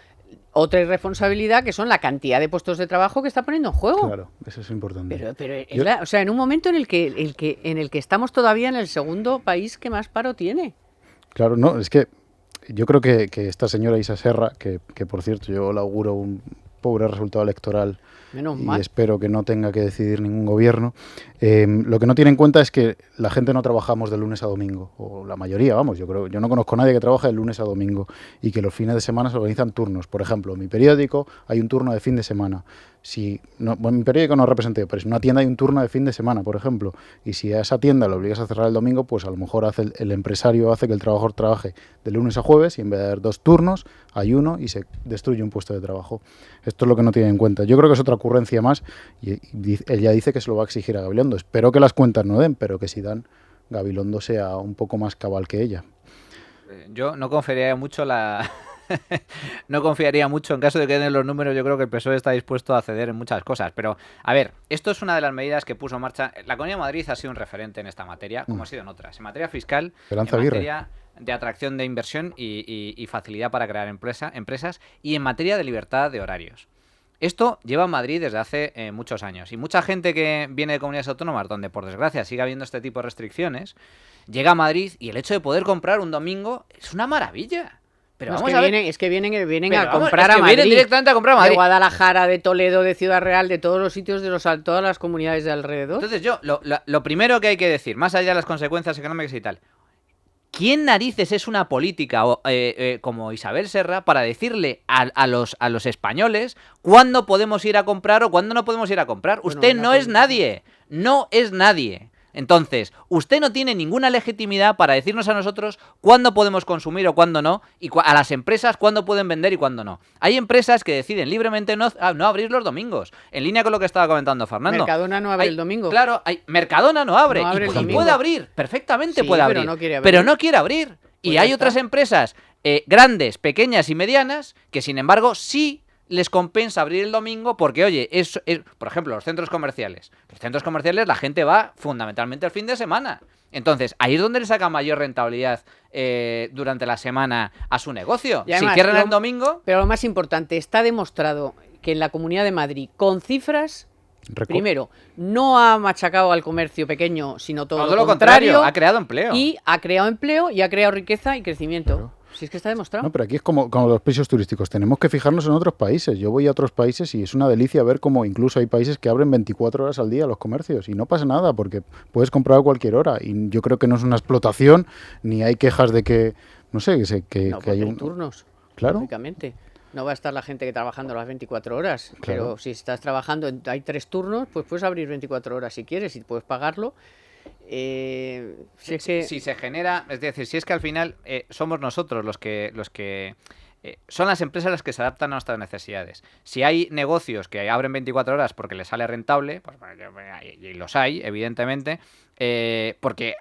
otra irresponsabilidad, que son la cantidad de puestos de trabajo que está poniendo en juego. Claro, eso es importante. Pero o sea, en un momento en el que estamos todavía en el segundo país que más paro tiene. Claro, no, es que yo creo que esta señora Isa Serra, que por cierto yo le auguro un pobre resultado electoral, menos y mal, espero que no tenga que decidir ningún gobierno, lo que no tiene en cuenta es que la gente no trabajamos de lunes a domingo, o la mayoría, vamos, yo no conozco a nadie que trabaje de lunes a domingo, y que los fines de semana se organizan turnos. Por ejemplo, en mi periódico hay un turno de fin de semana. Mi periódico no representa, pero si en una tienda hay un turno de fin de semana, por ejemplo, y si a esa tienda lo obligas a cerrar el domingo, pues a lo mejor el empresario hace que el trabajador trabaje de lunes a jueves, y en vez de haber 2 turnos, hay uno y se destruye un puesto de trabajo. Esto es lo que no tiene en cuenta. Yo creo que es otra ocurrencia más, y ella dice que se lo va a exigir a Gabilondo. Espero que las cuentas no den, pero que si dan, Gabilondo sea un poco más cabal que ella. Yo no confiaría mucho no confiaría mucho en caso de que den los números. Yo creo que el PSOE está dispuesto a ceder en muchas cosas. Pero, a ver, esto es una de las medidas que puso en marcha. La Comunidad de Madrid ha sido un referente en esta materia, como ha sido en otras. En materia fiscal, Esperanza en Aguirre. materia de atracción de inversión y facilidad para crear empresas, y en materia de libertad de horarios. Esto lleva en Madrid desde hace muchos años. Y mucha gente que viene de comunidades autónomas, donde por desgracia sigue habiendo este tipo de restricciones, llega a Madrid y el hecho de poder comprar un domingo es una maravilla. Pero no, vamos a ver. Es que vienen Pero a comprar a Madrid. Vienen directamente a comprar a Madrid. De Guadalajara, de Toledo, de Ciudad Real, de todos los sitios, todas las comunidades de alrededor. Entonces lo primero que hay que decir, más allá de las consecuencias económicas y tal, ¿quién narices es una política como Isabel Serra para decirle a los españoles cuándo podemos ir a comprar o cuándo no podemos ir a comprar? Bueno, usted no es nadie. No es nadie. Entonces, usted no tiene ninguna legitimidad para decirnos a nosotros cuándo podemos consumir o cuándo no, y a las empresas cuándo pueden vender y cuándo no. Hay empresas que deciden libremente no abrir los domingos, en línea con lo que estaba comentando Fernando. Mercadona no abre el domingo. Claro, Mercadona no abre, y puede abrir, perfectamente sí, puede abrir, pero no quiere abrir. Pues y hay otras empresas grandes, pequeñas y medianas que, sin embargo, sí les compensa abrir el domingo porque, oye, por ejemplo, los centros comerciales. Los centros comerciales la gente va fundamentalmente el fin de semana. Entonces, ahí es donde le saca mayor rentabilidad durante la semana a su negocio. Y además, si cierran el domingo... Pero lo más importante, está demostrado que en la Comunidad de Madrid, con cifras... Primero, no ha machacado al comercio pequeño, sino todo lo contrario. Ha creado empleo. Y ha creado empleo y ha creado riqueza y crecimiento. Claro. Si es que está demostrado. No, pero aquí es como los pisos turísticos. Tenemos que fijarnos en otros países. Yo voy a otros países y es una delicia ver cómo incluso hay países que abren 24 horas al día los comercios y no pasa nada porque puedes comprar a cualquier hora. Y yo creo que no es una explotación ni hay quejas de que, no sé, que hay turnos. Claro. Lógicamente. No va a estar la gente que trabajando las 24 horas, claro. Pero si estás trabajando, hay 3 turnos, pues puedes abrir 24 horas si quieres y puedes pagarlo. Si se genera, es decir, si es que al final somos nosotros los que son las empresas las que se adaptan a nuestras necesidades. Si hay negocios que abren 24 horas porque les sale rentable, pues, y los hay, evidentemente, porque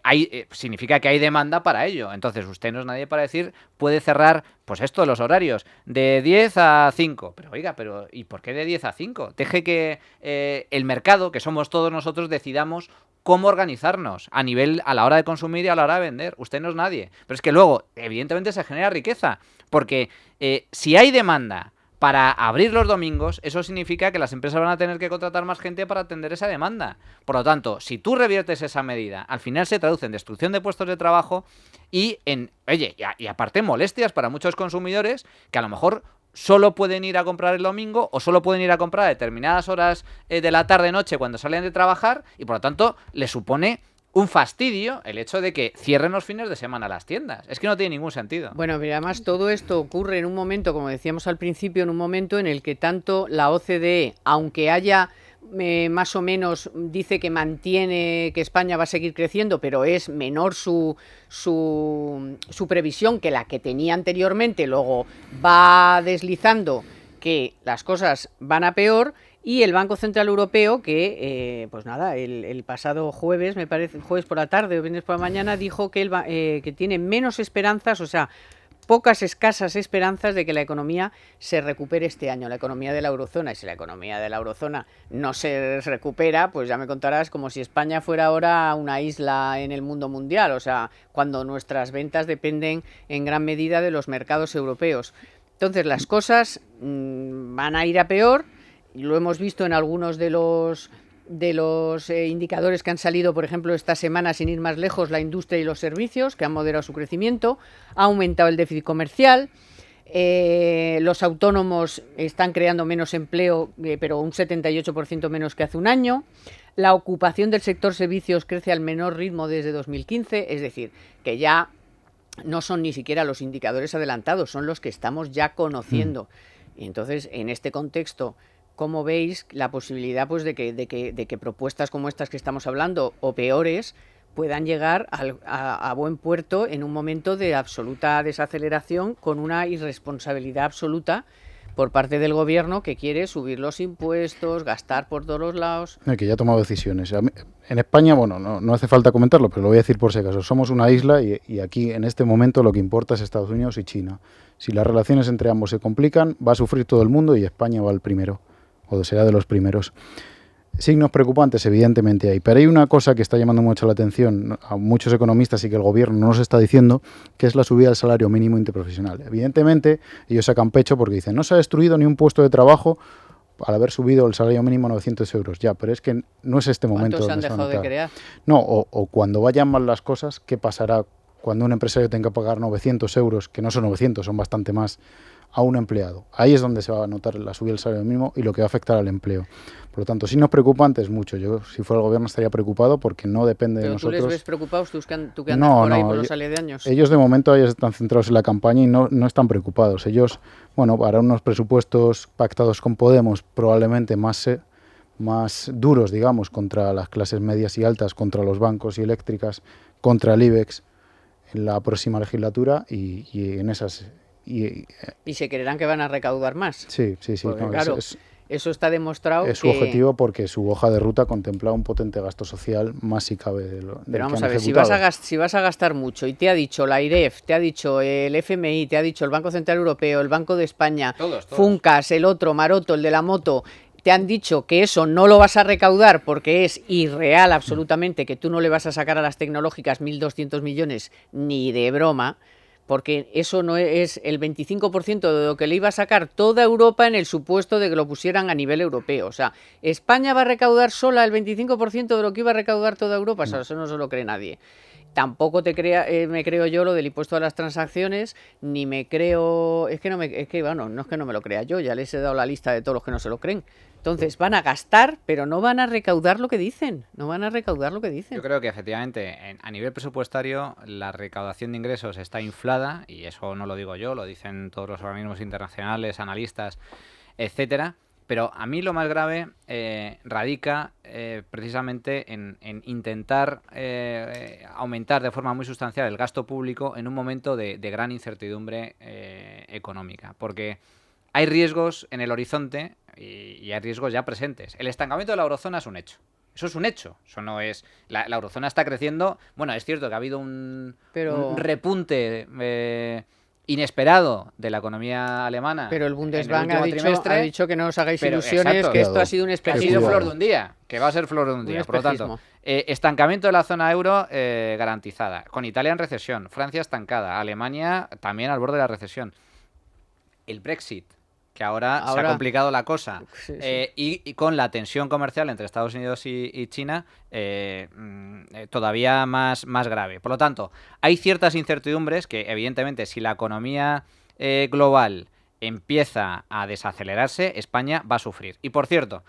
significa que hay demanda para ello. Entonces usted no es nadie para decir, puede cerrar, pues esto, los horarios, de 10 a 5. Pero oiga, ¿y por qué de 10 a 5? Deje que el mercado, que somos todos nosotros, decidamos cómo organizarnos a la hora de consumir y a la hora de vender. Usted no es nadie. Pero es que luego, evidentemente, se genera riqueza. Porque si hay demanda para abrir los domingos, eso significa que las empresas van a tener que contratar más gente para atender esa demanda. Por lo tanto, si tú reviertes esa medida, al final se traduce en destrucción de puestos de trabajo y aparte molestias para muchos consumidores que a lo mejor solo pueden ir a comprar el domingo o solo pueden ir a comprar a determinadas horas de la tarde-noche cuando salen de trabajar y por lo tanto les supone un fastidio el hecho de que cierren los fines de semana las tiendas. Es que no tiene ningún sentido. Bueno, pero además todo esto ocurre en un momento, como decíamos al principio, en un momento en el que tanto la OCDE, aunque haya más o menos, dice que mantiene que España va a seguir creciendo, pero es menor su previsión que la que tenía anteriormente, luego va deslizando que las cosas van a peor. Y el Banco Central Europeo, que pues nada, el pasado jueves, me parece, jueves por la tarde o viernes por la mañana, dijo que que tiene menos esperanzas, o sea, escasas esperanzas de que la economía se recupere este año, la economía de la eurozona. Y si la economía de la eurozona no se recupera, pues ya me contarás como si España fuera ahora una isla en el mundo mundial, o sea, cuando nuestras ventas dependen en gran medida de los mercados europeos. Entonces las cosas van a ir a peor. Lo hemos visto en algunos de los indicadores que han salido, por ejemplo, esta semana, sin ir más lejos, la industria y los servicios, que han moderado su crecimiento, ha aumentado el déficit comercial, los autónomos están creando menos empleo, pero un 78% menos que hace un año, la ocupación del sector servicios crece al menor ritmo desde 2015, es decir, que ya no son ni siquiera los indicadores adelantados, son los que estamos ya conociendo. Y entonces, en este contexto, ¿cómo veis la posibilidad pues de que propuestas como estas que estamos hablando o peores puedan llegar a buen puerto en un momento de absoluta desaceleración con una irresponsabilidad absoluta por parte del gobierno que quiere subir los impuestos, gastar por todos los lados? Que ya ha tomado decisiones. En España, bueno, no hace falta comentarlo, pero lo voy a decir por si acaso. Somos una isla y aquí en este momento lo que importa es Estados Unidos y China. Si las relaciones entre ambos se complican, va a sufrir todo el mundo y España va al primero. O será de los primeros. Signos preocupantes, evidentemente hay, pero hay una cosa que está llamando mucho la atención a muchos economistas y que el gobierno no nos está diciendo, que es la subida del salario mínimo interprofesional. Evidentemente, ellos sacan pecho porque dicen, no se ha destruido ni un puesto de trabajo al haber subido el salario mínimo a 900 euros. Ya, pero es que no es este momento. ¿Cuántos se han dejado de crear? No, o cuando vayan mal las cosas, ¿qué pasará cuando un empresario tenga que pagar 900 euros, que no son 900, son bastante más, a un empleado? Ahí es donde se va a notar la subida del salario mínimo y lo que va a afectar al empleo. Por lo tanto, si nos preocupantes es mucho. Yo, si fuera el gobierno, estaría preocupado porque no depende de nosotros. ¿Pero tú les ves preocupados, tú que andas por ahí por los aledaños? Ellos de momento están centrados en la campaña y no están preocupados. Ellos, bueno, harán unos presupuestos pactados con Podemos probablemente más duros, digamos, contra las clases medias y altas, contra los bancos y eléctricas, contra el IBEX en la próxima legislatura y en esas... Y se creerán que van a recaudar más. Sí. Porque, No, claro, Eso está demostrado. Es su objetivo porque su hoja de ruta contempla un potente gasto social más si cabe de lo Pero vamos que han a ver, si vas a gastar mucho y te ha dicho la AIREF, te ha dicho el FMI, te ha dicho el Banco Central Europeo, el Banco de España, Todos. Funcas, el otro, Maroto, el de la moto, te han dicho que eso no lo vas a recaudar porque es irreal absolutamente, que tú no le vas a sacar a las tecnológicas 1.200 millones ni de broma, porque eso no es el 25% de lo que le iba a sacar toda Europa en el supuesto de que lo pusieran a nivel europeo. O sea, ¿España va a recaudar sola el 25% de lo que iba a recaudar toda Europa? Eso no se lo cree nadie. Tampoco me creo yo lo del impuesto a las transacciones, ni me creo... no es que no me lo crea yo, ya les he dado la lista de todos los que no se lo creen. Entonces, van a gastar, pero no van a recaudar lo que dicen. Yo creo que efectivamente, a nivel presupuestario, la recaudación de ingresos está inflada, y eso no lo digo yo, lo dicen todos los organismos internacionales, analistas, etcétera. Pero a mí lo más grave radica precisamente en intentar aumentar de forma muy sustancial el gasto público en un momento de gran incertidumbre económica. Porque hay riesgos en el horizonte y hay riesgos ya presentes. El estancamiento de la eurozona es un hecho. Eso es un hecho. Eso no es... La eurozona está creciendo. Bueno, es cierto que ha habido un repunte inesperado de la economía alemana. Pero el Bundesbank en ha el trimestre, dicho que no os hagáis pero, ilusiones, exacto, que esto ha sido un que ha espejismo. sido flor de un día, que va a ser flor de un día. Por lo tanto, estancamiento de la zona euro garantizada. Con Italia en recesión, Francia estancada, Alemania también al borde de la recesión. El Brexit, que ahora se ha complicado la cosa, sí. Y con la tensión comercial entre Estados Unidos y China todavía más grave. Por lo tanto, hay ciertas incertidumbres que, evidentemente, si la economía global empieza a desacelerarse, España va a sufrir. Y, por cierto,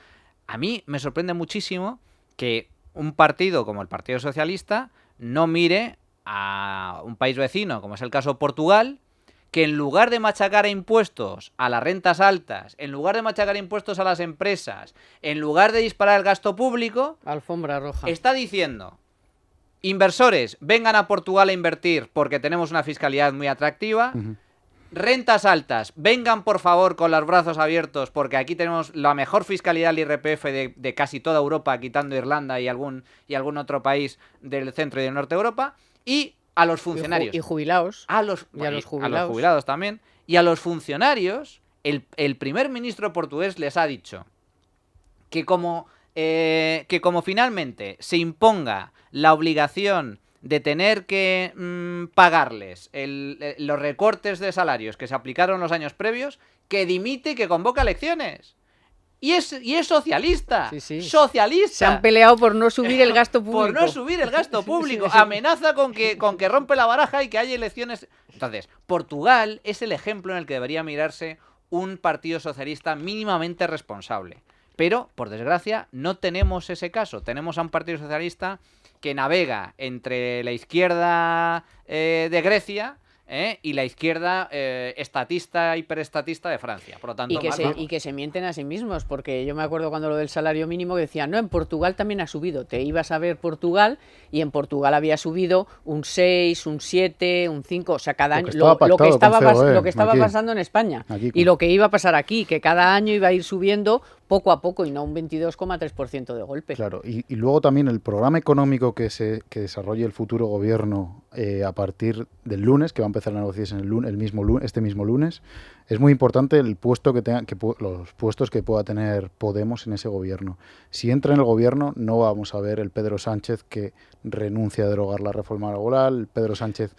a mí me sorprende muchísimo que un partido como el Partido Socialista no mire a un país vecino, como es el caso de Portugal, que en lugar de machacar a impuestos a las rentas altas, en lugar de machacar impuestos a las empresas, en lugar de disparar el gasto público, alfombra roja, está diciendo: inversores, vengan a Portugal a invertir porque tenemos una fiscalidad muy atractiva. Rentas altas, vengan por favor con los brazos abiertos porque aquí tenemos la mejor fiscalidad del IRPF de casi toda Europa, quitando Irlanda y algún otro país del centro y del norte de Europa. Y a los funcionarios. Y jubilados. A los jubilados también. Y a los funcionarios, el primer ministro portugués les ha dicho que como finalmente se imponga la obligación de tener que pagarles los recortes de salarios que se aplicaron los años previos, que dimite y que convoca elecciones. Y es socialista. Sí. Socialista. Se han peleado por no subir el gasto público. Por no subir el gasto público. Sí. Amenaza con que rompe la baraja y que haya elecciones. Entonces, Portugal es el ejemplo en el que debería mirarse un partido socialista mínimamente responsable. Pero, por desgracia, no tenemos ese caso. Tenemos a un partido socialista que navega entre la izquierda de Grecia y la izquierda estatista, hiperestatista de Francia. Por lo tanto, y que se mienten a sí mismos, porque yo me acuerdo cuando lo del salario mínimo que decían, no, en Portugal también ha subido. Te ibas a ver Portugal y en Portugal había subido un 6, un 7, un 5, o sea, cada año lo que estaba pasando en España y lo que iba a pasar aquí, que cada año iba a ir subiendo poco a poco y no un 22,3% de golpe. Claro, y luego también el programa económico que desarrolle el futuro gobierno a partir del lunes, que va a empezar la negociación este mismo lunes, es muy importante el puesto los puestos que pueda tener Podemos en ese gobierno. Si entra en el gobierno, no vamos a ver el Pedro Sánchez que renuncia a derogar la reforma laboral, el Pedro Sánchez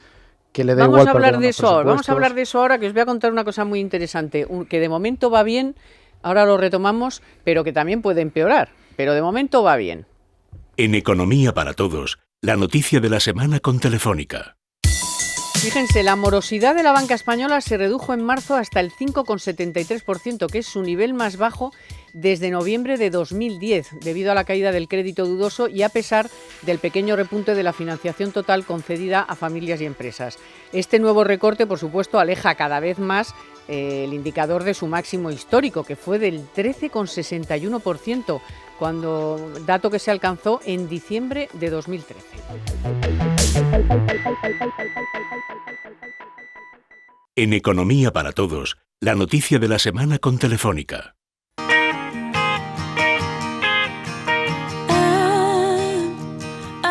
que le da igual perder unos presupuestos. Vamos a hablar de eso ahora, que os voy a contar una cosa muy interesante, que de momento va bien. Ahora lo retomamos, pero que también puede empeorar. Pero de momento va bien. En Economía para Todos, la noticia de la semana con Telefónica. Fíjense, la morosidad de la banca española se redujo en marzo hasta el 5,73%, que es su nivel más bajo desde noviembre de 2010, debido a la caída del crédito dudoso y a pesar del pequeño repunte de la financiación total concedida a familias y empresas. Este nuevo recorte, por supuesto, aleja cada vez más el indicador de su máximo histórico, que fue del 13,61%, dato que se alcanzó en diciembre de 2013. En Economía para Todos, la noticia de la semana con Telefónica.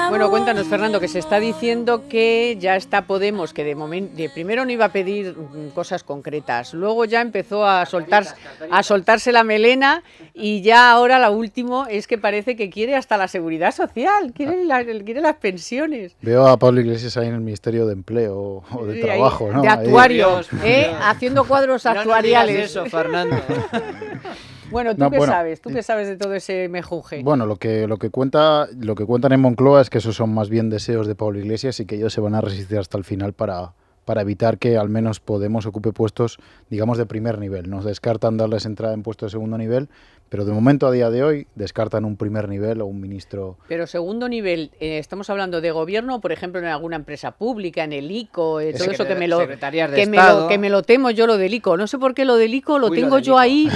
Bueno, cuéntanos, Fernando, que se está diciendo que ya está Podemos, que de primero no iba a pedir cosas concretas, luego ya empezó a soltarse la melena y ya ahora lo último es que parece que quiere hasta la seguridad social, quiere las pensiones. Veo a Pablo Iglesias ahí en el Ministerio de Empleo o de Trabajo, ¿no? De actuario, Ahí. haciendo cuadros actuariales. No digas eso, Fernando. Bueno, ¿tú qué sabes? ¿Tú qué sabes de todo ese mejunje? Bueno, lo que cuentan en Moncloa es que esos son más bien deseos de Pablo Iglesias y que ellos se van a resistir hasta el final para evitar que al menos Podemos ocupe puestos, digamos, de primer nivel. Nos descartan darles entrada en puestos de segundo nivel, pero de momento, a día de hoy, descartan un primer nivel o un ministro. Pero segundo nivel, ¿estamos hablando de gobierno, por ejemplo, en alguna empresa pública, en el ICO, todo eso que me lo temo yo, lo del ICO? No sé por qué lo del ICO lo tengo yo ahí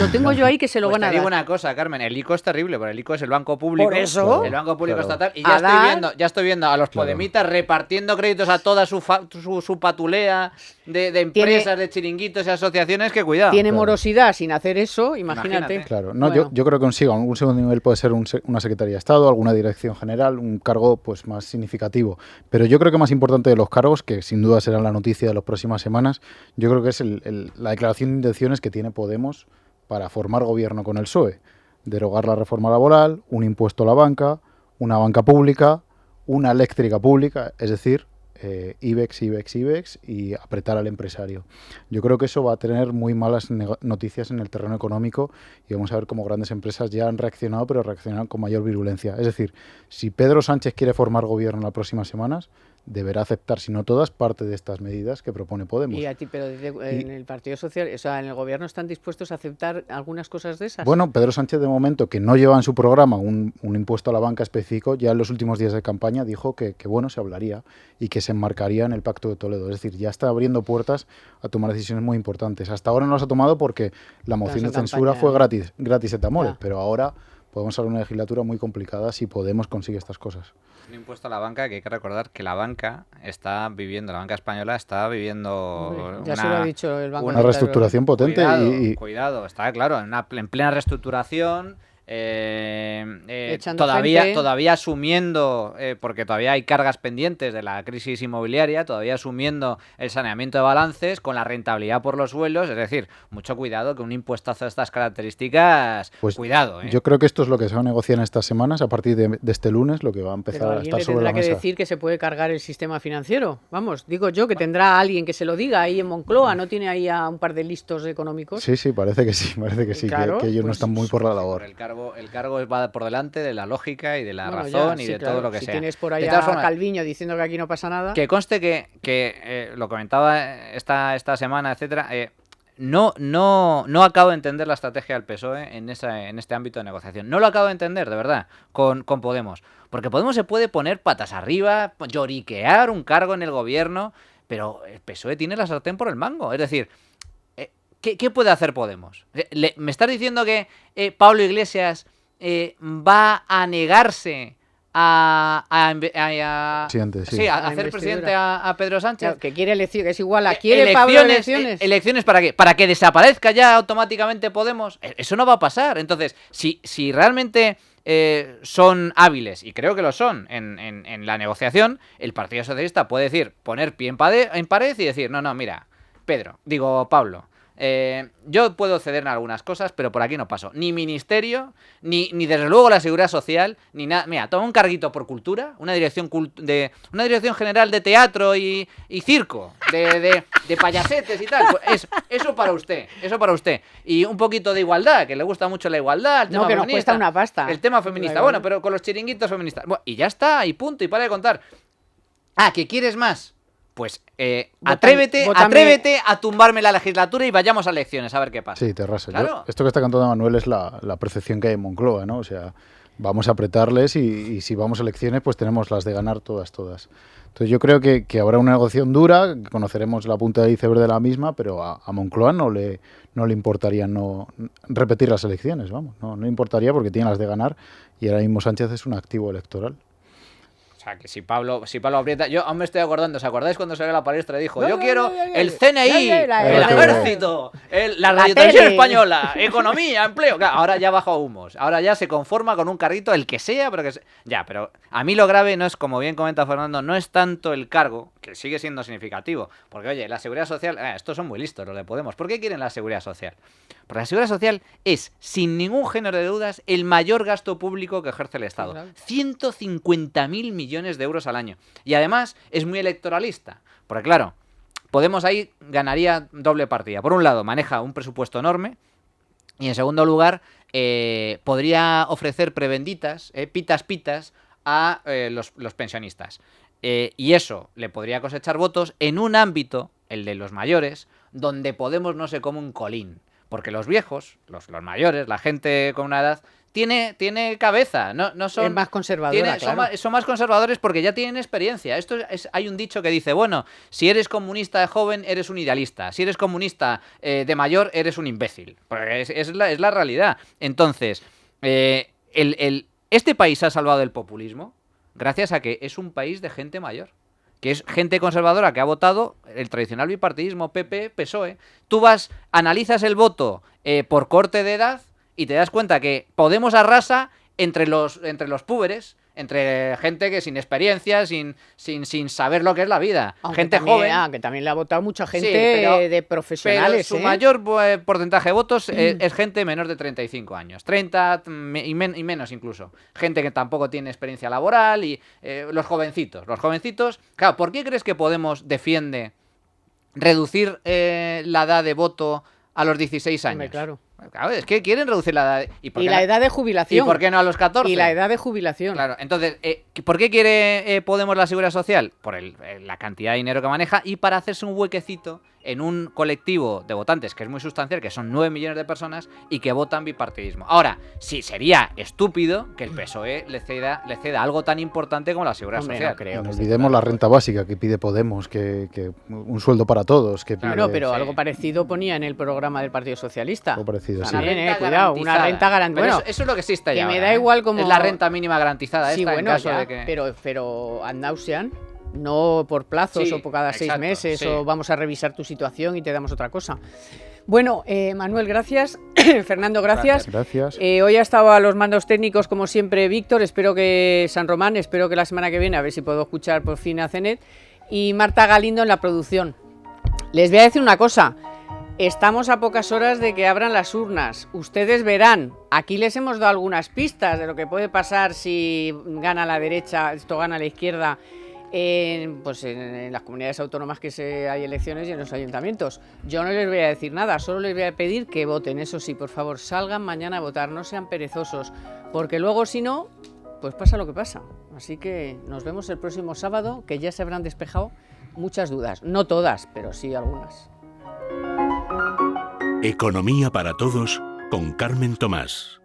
que se lo Pues van a dar. Te digo una cosa, Carmen, el ICO es terrible, porque el ICO es el banco público. Por eso. El banco público estatal. Y ya estoy viendo a los podemitas repartiendo créditos a toda su patulea de empresas, de chiringuitos y asociaciones, que cuidado. Tiene morosidad sin hacer eso, imagínate. Claro, no, bueno. yo creo que consigo un segundo nivel puede ser una Secretaría de Estado, alguna dirección general, un cargo pues más significativo. Pero yo creo que más importante de los cargos, que sin duda será la noticia de las próximas semanas, yo creo que es la declaración de intenciones que tiene Podemos para formar gobierno con el PSOE. Derogar la reforma laboral, un impuesto a la banca, una banca pública, una eléctrica pública, es decir, IBEX y apretar al empresario. Yo creo que eso va a tener muy malas noticias en el terreno económico y vamos a ver cómo grandes empresas ya han reaccionado, pero reaccionan con mayor virulencia. Es decir, si Pedro Sánchez quiere formar gobierno en las próximas semanas, deberá aceptar, si no todas, parte de estas medidas que propone Podemos. ¿Y a ti, pero en el Partido Social, o sea, en el gobierno están dispuestos a aceptar algunas cosas de esas? Bueno, Pedro Sánchez, de momento, que no lleva en su programa un impuesto a la banca específico, ya en los últimos días de campaña dijo que bueno, se hablaría y que se enmarcaría en el Pacto de Toledo. Es decir, ya está abriendo puertas a tomar decisiones muy importantes. Hasta ahora no las ha tomado porque la moción de censura fue gratis et amore, pero ahora podemos hablar de una legislatura muy complicada si Podemos consigue estas cosas. Un impuesto a la banca, que hay que recordar que la banca española está viviendo ya se lo ha dicho el Banco una reestructuración potente. Cuidado, está claro, en plena reestructuración. Todavía asumiendo, porque todavía hay cargas pendientes de la crisis inmobiliaria, todavía asumiendo el saneamiento de balances con la rentabilidad por los suelos, es decir, mucho cuidado, que un impuestazo de estas características, pues cuidado. Yo creo que esto es lo que se va a negociar en estas semanas, a partir de este lunes, lo que va a empezar a estar sobre la mesa. Tendrá que decir que se puede cargar el sistema financiero, vamos, digo yo, que tendrá alguien que se lo diga ahí en Moncloa, ¿no tiene ahí a un par de listos económicos? Sí, parece que sí, claro, que ellos no están muy por la labor. El cargo va por delante de la lógica y de la razón y de todo lo que sea. Si tienes por ahí a Calviño diciendo que aquí no pasa nada. Que conste que lo comentaba esta semana, etcétera. No acabo de entender la estrategia del PSOE en este ámbito de negociación. No lo acabo de entender, de verdad, con Podemos. Porque Podemos se puede poner patas arriba, lloriquear un cargo en el gobierno, pero el PSOE tiene la sartén por el mango. Es decir, ¿qué puede hacer Podemos? ¿Me estás diciendo que Pablo Iglesias va a negarse a hacer presidente a Pedro Sánchez? Claro, que quiere elecciones, es igual a quiere Pablo elecciones. ¿Elecciones para qué? ¿Para que desaparezca ya automáticamente Podemos? Eso no va a pasar. Entonces, si realmente son hábiles, y creo que lo son, en la negociación, el Partido Socialista puede poner pie en pared y decir, no, mira, Pablo, yo puedo ceder en algunas cosas, pero por aquí no paso. Ni ministerio, ni desde luego la seguridad social, ni nada. Mira, toma un carguito por cultura, una dirección general de teatro y circo, de payasetes y tal. Pues eso para usted. Y un poquito de igualdad, que le gusta mucho la igualdad. El tema que feminista, nos cuesta una pasta. El tema feminista, bueno, pero con los chiringuitos feministas. Bueno, y ya está, y punto, y para de contar. ¿Que quieres más? Pues atrévete a tumbarme la legislatura y vayamos a elecciones, a ver qué pasa. Sí, Terrassa. Claro. Esto que está cantando Manuel es la percepción que hay en Moncloa, ¿no? O sea, vamos a apretarles y si vamos a elecciones, pues tenemos las de ganar todas. Entonces yo creo que habrá una negociación dura, que conoceremos la punta del iceberg de la misma, pero a Moncloa no le importaría no repetir las elecciones, vamos. No importaría porque tiene las de ganar y ahora mismo Sánchez es un activo electoral. sea, que si Pablo aprieta... Yo aún me estoy acordando, ¿os acordáis cuando salió a la palestra y dijo, No, yo no, quiero no, no, no, el CNI, el la ejército, la radiotelevisión tele. española, economía, empleo? Claro, ahora ya baja humos, ahora ya se conforma con un carrito, el que sea, pero que... Ya, pero a mí lo grave no es, como bien comenta Fernando, no es tanto el cargo, que sigue siendo significativo, porque oye, la seguridad social, estos son muy listos los de Podemos. ¿Por qué quieren la seguridad social? Porque la seguridad social es, sin ningún género de dudas, el mayor gasto público que ejerce el Estado. Claro. 150.000 millones de euros al año. Y además es muy electoralista. Porque claro, Podemos ahí ganaría doble partida. Por un lado, maneja un presupuesto enorme. Y en segundo lugar, podría ofrecer prebenditas, pitas, a los pensionistas. Y eso le podría cosechar votos en un ámbito, el de los mayores, donde Podemos no se come un colín. Porque los viejos, los mayores, la gente con una edad, tiene cabeza. No son, Es más conservadora, claro. son más conservadores porque ya tienen experiencia. Hay un dicho que dice, bueno, si eres comunista de joven, eres un idealista. Si eres comunista de mayor, eres un imbécil. Porque es la realidad. Entonces, este país se ha salvado del populismo gracias a que es un país de gente mayor, que es gente conservadora que ha votado el tradicional bipartidismo, PP, PSOE. Tú analizas el voto por corte de edad y te das cuenta que Podemos arrasa entre los púberes, entre gente que sin experiencia, sin saber lo que es la vida. Aunque gente también, joven. Aunque también le ha votado mucha gente Sí, de profesionales. Pero su mayor porcentaje de votos es gente menor de 35 años. 30 y menos incluso. Gente que tampoco tiene experiencia laboral y los jovencitos. Los jovencitos, claro, ¿por qué crees que Podemos defiende reducir la edad de voto a los 16 años? Hombre, claro. Claro, es que quieren reducir la edad. Y la edad de jubilación. ¿Y por qué no a los 14? Y la edad de jubilación. Claro, entonces, ¿por qué quiere Podemos la seguridad social? Por la cantidad de dinero que maneja y para hacerse un huequecito en un colectivo de votantes que es muy sustancial, que son 9 millones de personas y que votan bipartidismo. Ahora, sí, sería estúpido que el PSOE le ceda algo tan importante como la seguridad Hombre, social. no creo. No olvidemos la renta básica que pide Podemos, que un sueldo para todos. Que Claro, pide, pero sí. algo parecido ponía en el programa del Partido Socialista. Algo parecido, sí. También, cuidado, una renta garantizada. Pero Bueno, eso es lo que existe ya que me ahora, da igual como... Es la renta mínima garantizada Sí, esta bueno, en caso ya, de que... pero ad nauseam, no por plazos Sí, o por cada 6 exacto, meses sí. o vamos a revisar tu situación y te damos otra cosa. Bueno, Manuel, gracias. Fernando, gracias. Gracias. Hoy ha estado a los mandos técnicos, como siempre, Víctor. Espero que San Román, espero que la semana que viene, a ver si puedo escuchar por fin a Cenet. Y Marta Galindo en la producción. Les voy a decir una cosa. Estamos a pocas horas de que abran las urnas. Ustedes verán. Aquí les hemos dado algunas pistas de lo que puede pasar si gana la derecha, esto gana la izquierda, en las comunidades autónomas que hay elecciones y en los ayuntamientos. Yo no les voy a decir nada, solo les voy a pedir que voten. Eso sí, por favor, salgan mañana a votar, no sean perezosos, porque luego si no, pues pasa lo que pasa. Así que nos vemos el próximo sábado, que ya se habrán despejado muchas dudas. No todas, pero sí algunas. Economía para todos con Carmen Tomás.